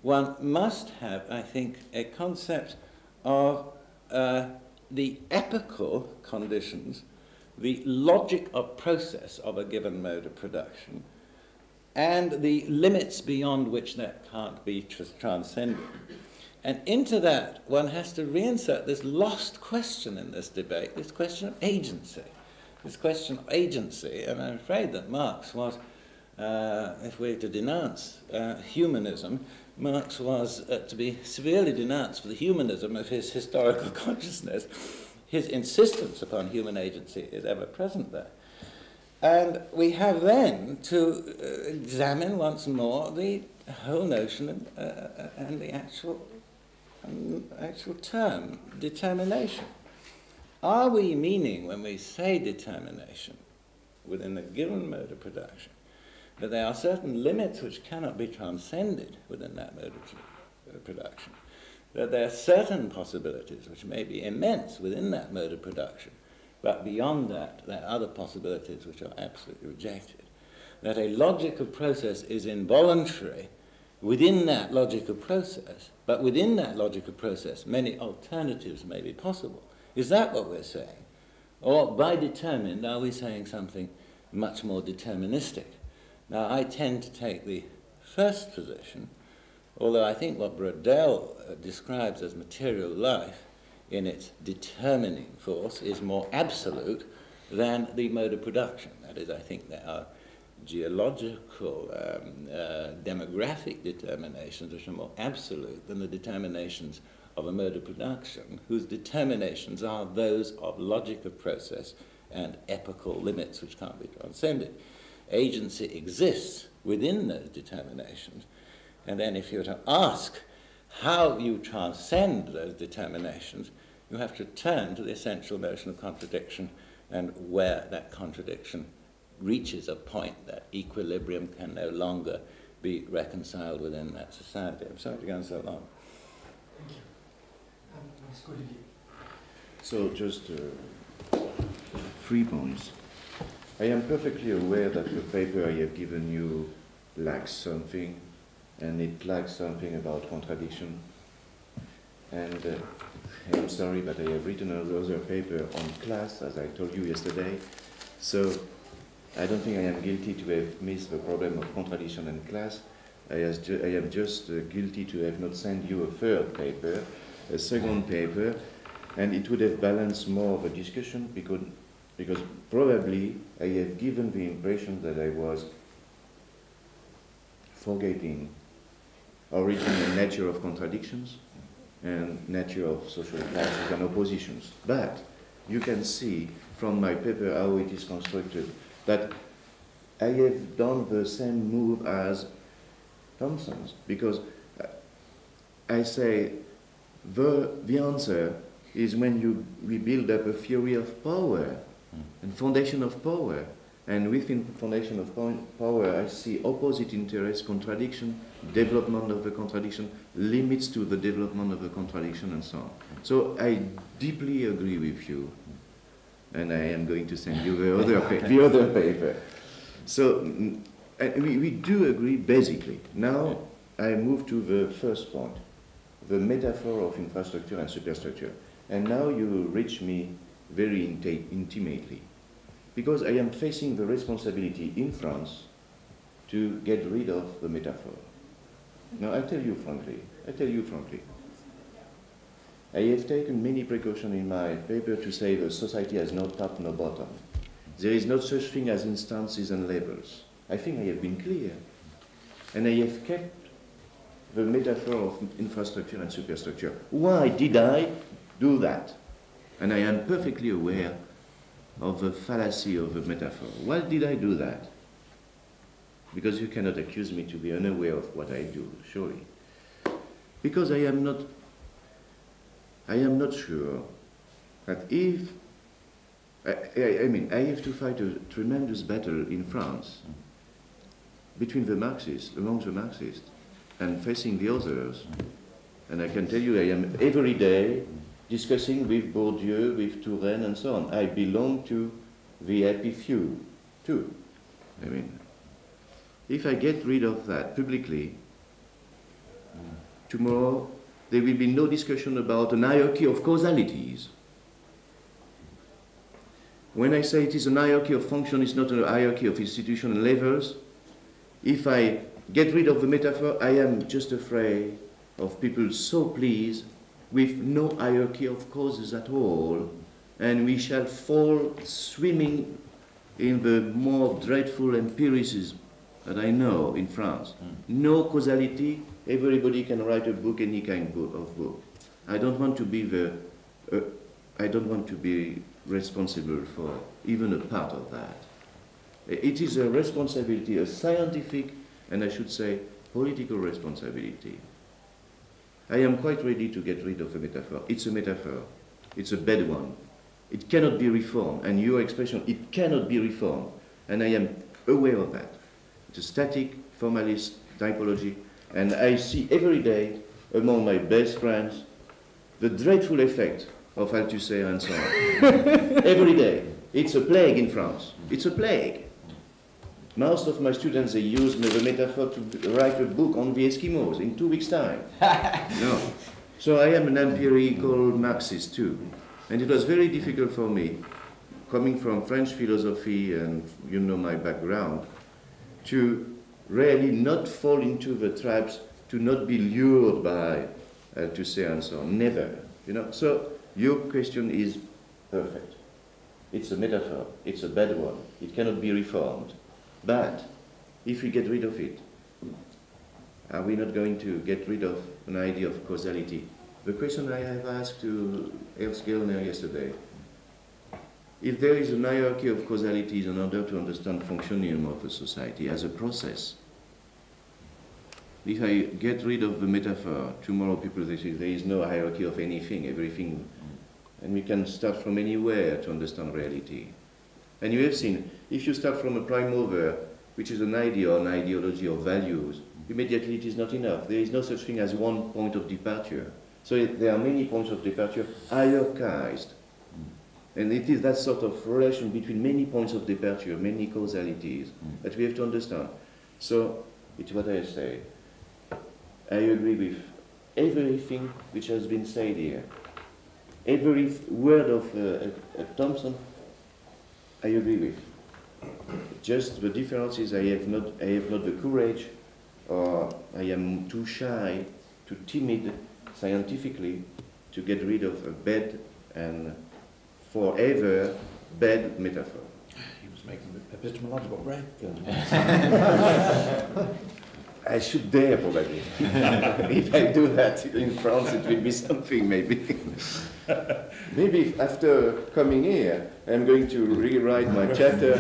One must have, I think, a concept of the epical conditions, the logic of process of a given mode of production, and the limits beyond which that can't be transcended. And into that, one has to reinsert this lost question in this debate, this question of agency. This question of agency, and I'm afraid that Marx was, if we're to denounce humanism, Marx was to be severely denounced for the humanism of his historical consciousness. His insistence upon human agency is ever present there. And we have then to examine once more the whole notion and the actual term, determination. Are we meaning, when we say determination within a given mode of production, that there are certain limits which cannot be transcended within that mode of production, that there are certain possibilities which may be immense within that mode of production, but beyond that, there are other possibilities which are absolutely rejected, that a logical process is involuntary within that logical process, but within that logical process, many alternatives may be possible? Is that what we're saying? Or by determined, are we saying something much more deterministic? Now, I tend to take the first position, although I think what Brodel describes as material life in its determining force is more absolute than the mode of production. That is, I think there are geological, demographic determinations which are more absolute than the determinations of a mode of production, whose determinations are those of logic of process and epical limits which can't be transcended. Agency exists within those determinations, and then if you were to ask how you transcend those determinations, you have to turn to the essential notion of contradiction and where that contradiction reaches a point that equilibrium can no longer be reconciled within that society. I'm sorry to go on so long. Thank you. Ms. Goody. So just 3 points. I am perfectly aware that the paper I have given you lacks something, and it lacks something about contradiction. And I'm sorry, but I have written another paper on class, as I told you yesterday. So I don't think I am guilty to have missed the problem of contradiction and class. I am just guilty to have not sent you a third paper, a second paper, and it would have balanced more of a discussion because probably I have given the impression that I was forgetting origin and nature of contradictions and nature of social classes and oppositions. But you can see from my paper how it is constructed that I have done the same move as Thompson's, because I say the answer is when we build up a theory of power and foundation of power. And within foundation of power, I see opposite interest, contradiction, development of the contradiction, limits to the development of the contradiction, and so on. So I deeply agree with you, and I am going to send you the other paper. So we do agree basically. Now I move to the first point, the metaphor of infrastructure and superstructure. And now you reach me very intimately, because I am facing the responsibility in France to get rid of the metaphor. Now I tell you frankly, I have taken many precautions in my paper to say the society has no top, no bottom. There is no such thing as instances and labels. I think I have been clear. And I have kept the metaphor of infrastructure and superstructure. Why did I do that? And I am perfectly aware of the fallacy of the metaphor. Why did I do that? Because you cannot accuse me to be unaware of what I do, surely. Because I am not sure that if, I mean, I have to fight a tremendous battle in France between the Marxists, among the Marxists, and facing the others, And I can tell you, I am every day discussing with Bourdieu, with Touraine, and so on. I belong to the happy few, too. I mean, if I get rid of that publicly, tomorrow there will be no discussion about an hierarchy of causalities. When I say it is an hierarchy of function, it's not a hierarchy of institutional levels. If I get rid of the metaphor, I am just afraid of people so pleased with no hierarchy of causes at all, and we shall fall swimming in the more dreadful empiricism that I know in France. No causality, everybody can write a book, any kind of book. I don't want to be I don't want to be responsible for even a part of that. It is a responsibility, a scientific, and I should say, political responsibility. I am quite ready to get rid of a metaphor. It's a metaphor. It's a bad one. It cannot be reformed. And your expression, it cannot be reformed. And I am aware of that. It's a static, formalist typology. And I see every day, among my best friends, the dreadful effect of Althusser and so on. Every day. It's a plague in France. It's a plague. Most of my students, they use the metaphor to write a book on the Eskimos in 2 weeks' time. No. So I am an empirical Marxist too. And it was very difficult for me, coming from French philosophy and you know my background, to really not fall into the traps, to not be lured by Althusser and so on. Never. You know? So your question is perfect. It's a metaphor. It's a bad one. It cannot be reformed. But if we get rid of it, are we not going to get rid of an idea of causality? The question I have asked to Ernest Gellner yesterday, if there is an hierarchy of causalities in order to understand functioning of a society as a process, if I get rid of the metaphor, tomorrow people they say there is no hierarchy of anything, everything, and we can start from anywhere to understand reality. And you have seen, if you start from a prime mover, which is an idea or an ideology of values, immediately it is not enough. There is no such thing as one point of departure. So there are many points of departure hierarchized. And it is that sort of relation between many points of departure, many causalities, that we have to understand. So it's what I say. I agree with everything which has been said here. Every word of Thompson, I agree with. Just the difference is I have not the courage, or I am too shy, too timid scientifically to get rid of a bad and forever bad metaphor. He was making an epistemological break. I should dare, probably. If I do that in France, it will be something, maybe. Maybe after coming here, I'm going to rewrite my chapter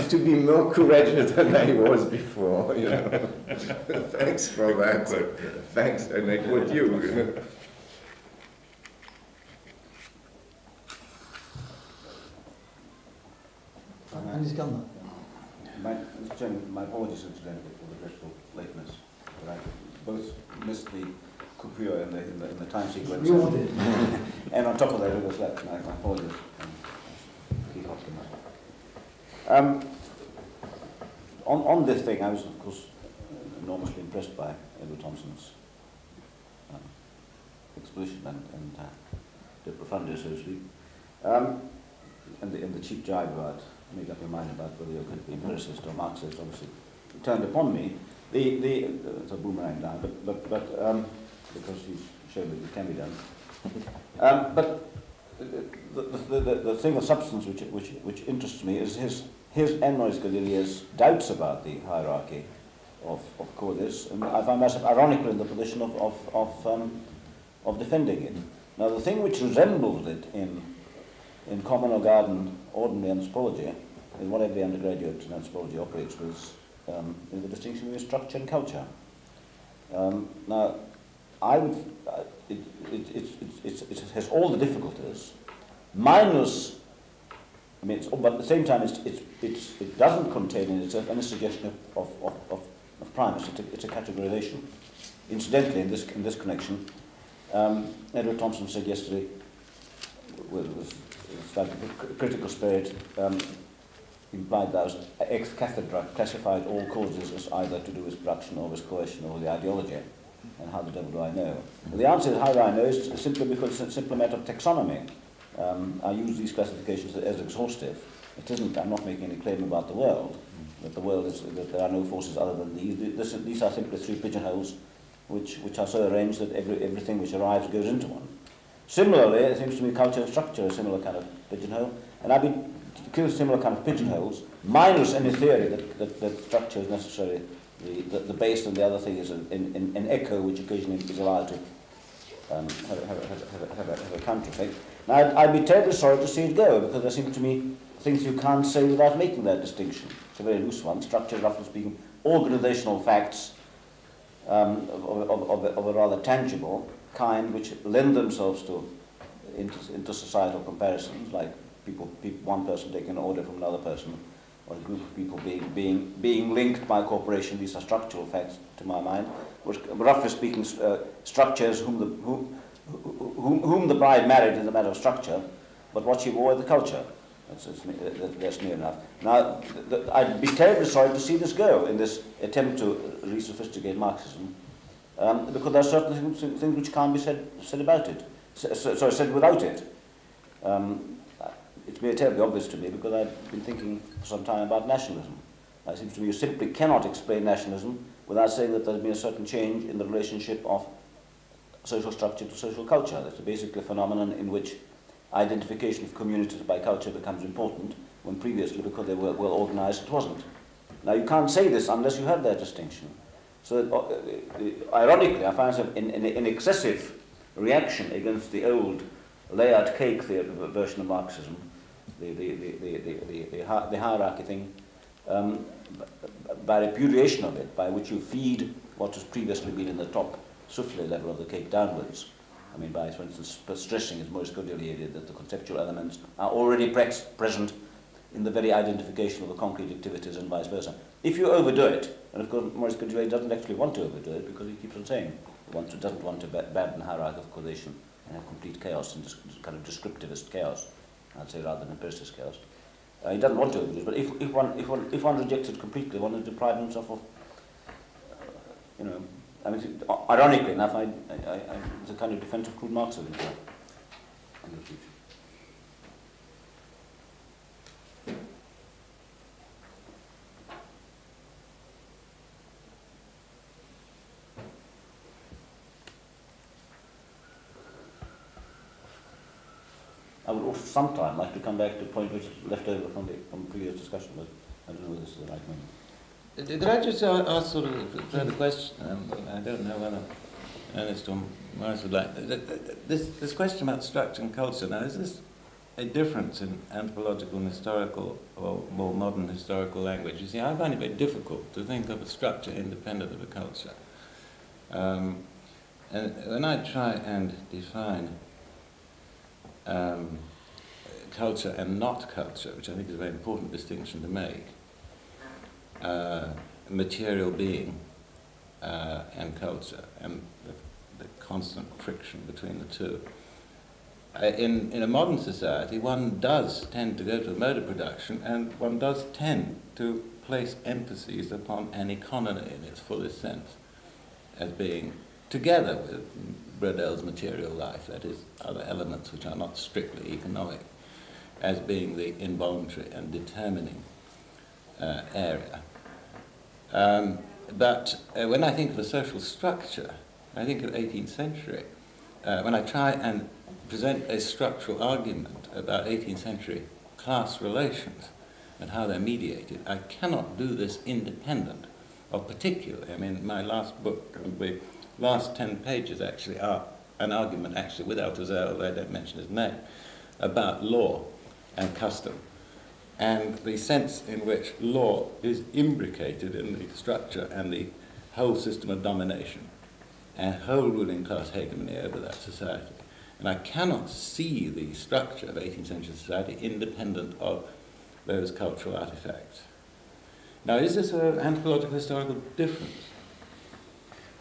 to be more courageous than I was before. You know. Thanks for that. Thanks, and I quote you. Ernest Gellner. Mr. Chairman, my apologies incidentally for the dreadful lateness, but I both missed the coupure in the time sequence. We all did. And on top of that, it was left. My apologies. Keep Hopkins. On this thing, I was, of course, enormously impressed by Edward Thompson's exposition and de profundis, so to speak, and the cheap jibe about make up your mind about whether you're going to be empiricist or Marxist, obviously turned upon me. It's a boomerang now, but because he's shown that it can be done. But the thing of substance which interests me is his and Maurice Godelier's doubts about the hierarchy of causes, and I find myself ironically in the position of defending it. Now, the thing which resembles it in common or garden ordinary anthropology, is what every undergraduate in anthropology operates with, is the distinction between structure and culture. Now, I would, it has all the difficulties, minus, I mean, but at the same time, it doesn't contain in itself any suggestion of primacy. It's a categorization. Incidentally, in this connection, Edward Thompson said yesterday, with a slightly critical spirit, implied that ex cathedra classified all causes as either to do with production or with coercion or the ideology. And how the devil do I know? Well, the answer is how do I know is simply because it's a simple matter of taxonomy. I use these classifications as exhaustive. It isn't, I'm not making any claim about the world, that the world is, that there are no forces other than these. These are simply three pigeonholes which are so arranged that everything which arrives goes into one. Similarly, it seems to me culture and structure are a similar kind of pigeonhole, and I've been kill similar kind of pigeonholes, minus any theory that structure is necessarily the base, and the other thing is an echo which occasionally is allowed to have a counter effect. Now, I'd be terribly sorry to see it go, because there seem to me things you can't say without making that distinction. It's a very loose one. Structure, roughly speaking, organizational facts of a rather tangible kind, which lend themselves to intersocietal comparisons, like one person taking an order from another person, or a group of people being linked by cooperation. These are structural facts, to my mind. Which, roughly speaking, structures whom the bride married is a matter of structure, but what she wore is the culture. That's near enough. Now, I'd be terribly sorry to see this go in this attempt to re-sophisticate Marxism, because there are certain things which can't be said about it. Said without it. It's been terribly obvious to me because I've been thinking for some time about nationalism. It seems to me you simply cannot explain nationalism without saying that there's been a certain change in the relationship of social structure to social culture. That's basically a phenomenon in which identification of communities by culture becomes important, when previously, because they were well organized, it wasn't. Now, you can't say this unless you have that distinction. So, ironically, I find an excessive reaction against the old layered cake version of Marxism, the hierarchy thing, by repudiation of it, by which you feed what has previously been in the top souffle level of the cake downwards. I mean, by, for instance, stressing, as Maurice Godelier did, that the conceptual elements are already present in the very identification of the concrete activities and vice versa. If you overdo it, and of course Maurice Godelier doesn't actually want to overdo it because he keeps on saying he doesn't want to abandon hierarchy of causation and have complete chaos and kind of descriptivist chaos, I'd say, rather than empiricist chaos. He doesn't want to overdo it, but if one rejects it completely, one has deprived himself of, I mean, ironically enough, it's a kind of defense of crude Marxism in the future. I would also sometime like to come back to a point which is left over from previous discussion, but I don't know whether this is the right moment. Did I just ask sort of a further question? I don't know whether Ernest or Maurice would like this question about structure and culture. Now, is this a difference in anthropological and historical or more modern historical language? You see, I find it very difficult to think of a structure independent of a culture. And when I try and define culture and not culture, which I think is a very important distinction to make, material being and culture, and the constant friction between the two. In a modern society, one does tend to go to a mode of production, and one does tend to place emphases upon an economy in its fullest sense, as being, together with Bradel's material life, that is, other elements which are not strictly economic, as being the involuntary and determining area. But when I think of a social structure, I think of 18th century. When I try and present a structural argument about 18th century class relations and how they're mediated, I cannot do this independent of particularly, I mean, my last book, the last 10 pages actually are an argument actually with Althusser, although I don't mention his name, about law and custom, and the sense in which law is imbricated in the structure and the whole system of domination and whole ruling class hegemony over that society. And I cannot see the structure of 18th century society independent of those cultural artifacts. Now, is this an anthropological historical difference?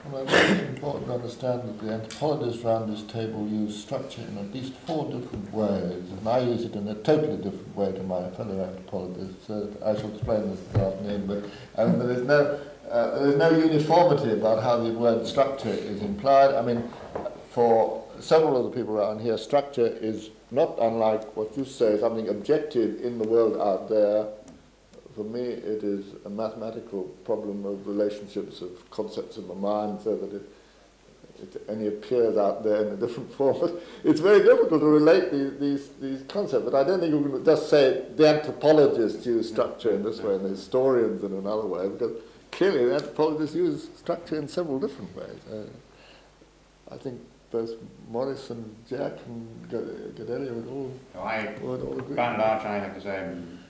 Well, I think it's important to understand that the anthropologists around this table use structure in at least 4 different ways, and I use it in a totally different way to my fellow anthropologists. I shall explain this this afternoon, but there's no uniformity about how the word structure is implied. I mean, for several of the people around here, structure is not unlike what you say, something objective in the world out there. For me, it is a mathematical problem of relationships of concepts in the mind, so that it only appears out there in a different form. It's very difficult to relate these concepts, but I don't think you can just say the anthropologists use structure in this way and the historians in another way, because clearly the anthropologists use structure in several different ways. I think both Maurice and Jack and Godelier would all agree. By and large, I have the same.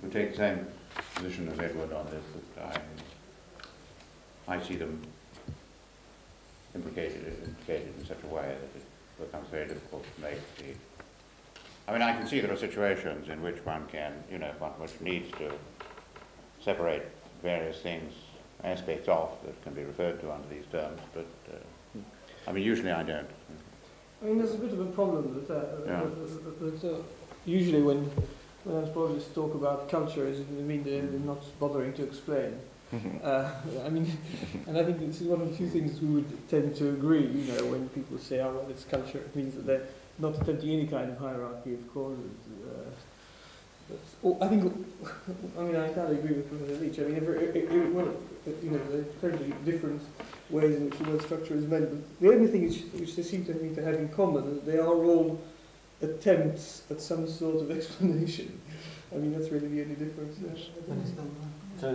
We take the same position as Edward on this. That I see them implicated in such a way that it becomes very difficult to make the. I mean, I can see there are situations in which one can, which needs to separate various things, aspects of that can be referred to under these terms, but I mean, usually I don't. I mean, there's a bit of a problem that usually when anthropologists talk about culture, they're not bothering to explain. I mean, and I think this is one of the few things we would tend to agree, when people say, oh, well, it's culture, it means that they're not attempting any kind of hierarchy of causes. I think, I entirely agree with Professor Leach. I mean, there are totally different ways in which the word structure is meant, but the only thing which they seem to me to have in common is that they are all attempts at some sort of explanation. I mean, that's really the only difference. So,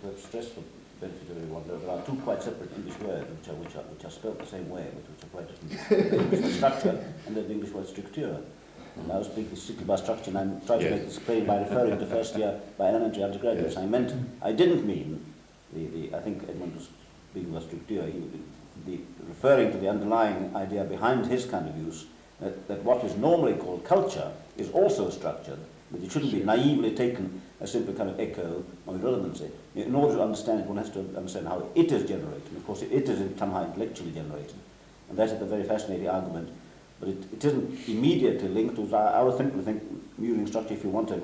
to stress for the benefit of everyone, there are 2 quite separate English words which are spelled the same way, but which are quite different. The English word structure and the English word structure. And I was speaking strictly about structure, and I'm trying to make this plain by referring to first year by elementary undergraduates. I didn't mean I think Edmund was speaking about structure, referring to the underlying idea behind his kind of use, that what is normally called culture is also structured, but it shouldn't be naively taken as simply kind of echo or irrelevancy. In order to understand it, one has to understand how it is generated. And of course, it is somehow intellectually generated. And that is a very fascinating argument. But it isn't immediately linked to, I would simply think, using structure, if you want a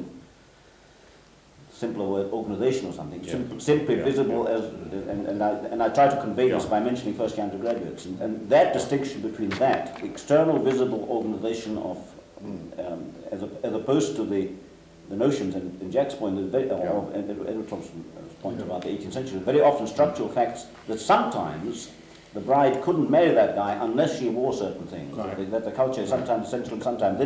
simpler word, organization or something, simply visible as, and I try to convey this by mentioning first-year undergraduates. And that distinction between that, external visible organization of, as opposed to the notions, in Jack's point, or Edward Thompson's point about the 18th century, very often structural facts that sometimes the bride couldn't marry that guy unless she wore certain things. Right. That the culture is sometimes essential and sometimes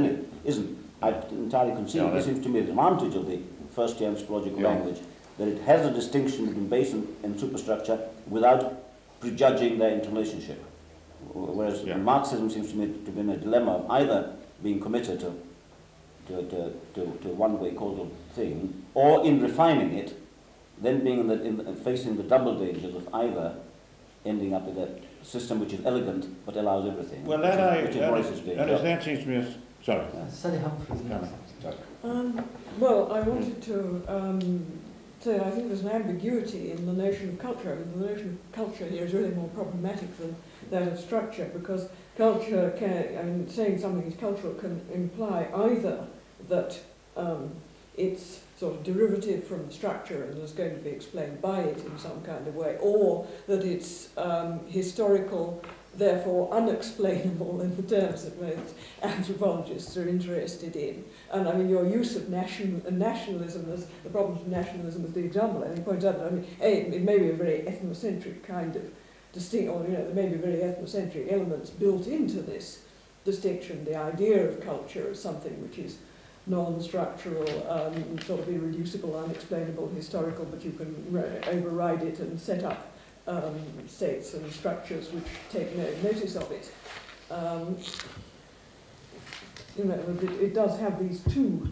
isn't. I entirely concede. This seems to me the advantage of the first-year anthropological language, that it has a distinction between base and superstructure without prejudging their interrelationship. Whereas Marxism seems to me to be in a dilemma of either being committed to one way causal thing, or in refining it, then being facing the double dangers of either ending up with a system which is elegant but allows everything. Well, that seems to me as... Sorry. Sally Humphreys. Well, I wanted to say I think there's an ambiguity in the notion of culture. I mean, the notion of culture here is really more problematic than that of structure, because culture can, saying something is cultural can imply either that it's sort of derivative from the structure and is going to be explained by it in some kind of way, or that it's historical, therefore unexplainable in the terms that most anthropologists are interested in. And I mean, your use of nationalism as the problems of nationalism as the example, and he points out that it may be a very ethnocentric kind of distinction, or there may be very ethnocentric elements built into this distinction. The idea of culture as something which is non-structural, sort of irreducible, unexplainable, historical, but you can override it and set up states and structures which take no notice of it. It does have these 2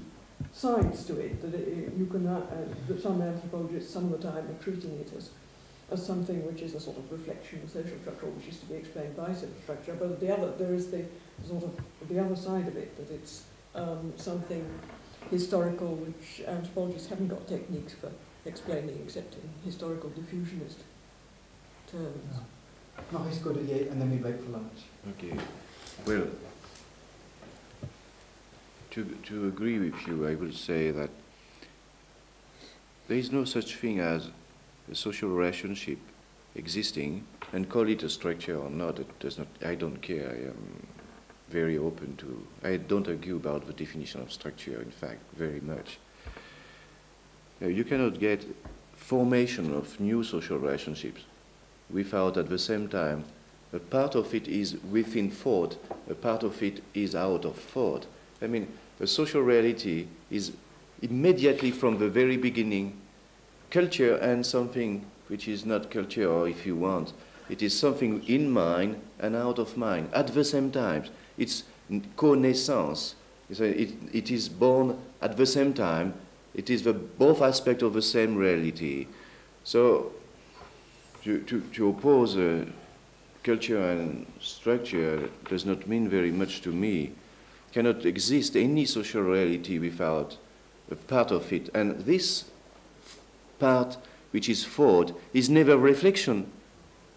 sides to it, that you can, that some anthropologists some of the time are treating it as something which is a sort of reflection of social structure, which is to be explained by social structure, but there is the sort of the other side of it, that it's something historical which anthropologists haven't got techniques for explaining except in historical diffusionist terms. Maurice Godelier, and then we break for lunch. Okay. Well, to agree with you, I will say that there is no such thing as a social relationship existing, and call it a structure or not, it does not, I don't care. I am very open to, I don't argue about the definition of structure, in fact, very much. You cannot get formation of new social relationships without at the same time a part of it is within thought, a part of it is out of thought. I mean, a social reality is immediately from the very beginning culture and something which is not culture, or if you want, it is something in mind and out of mind at the same time. It's connaissance. It is born at the same time. It is both aspects of the same reality. So to oppose culture and structure does not mean very much to me. Cannot exist any social reality without a part of it. And this part, which is thought, is never reflection.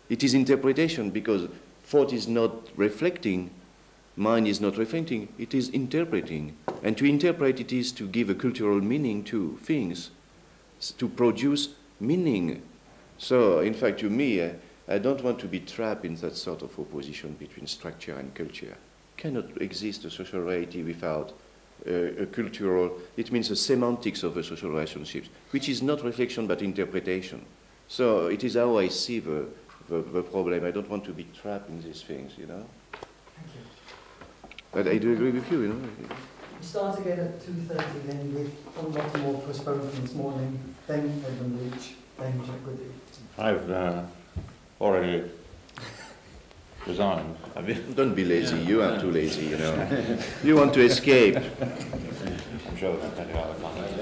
It is interpretation, because thought is not reflecting, mind is not reflecting, it is interpreting. And to interpret it is to give a cultural meaning to things, to produce meaning. So, in fact, to me, I don't want to be trapped in that sort of opposition between structure and culture. Cannot exist a social reality without a cultural, it means the semantics of the social relationships, which is not reflection but interpretation. So it is how I see the problem. I don't want to be trapped in these things, you know. Thank you. But I do agree with you, you know. We start again at 2:30, then with on Bottomore postponed from this morning, then Edmund Leach, then Goody. I've already resigned. Don't be lazy. You are too lazy, you know. You want to escape. I'm sure there are plenty of other comments.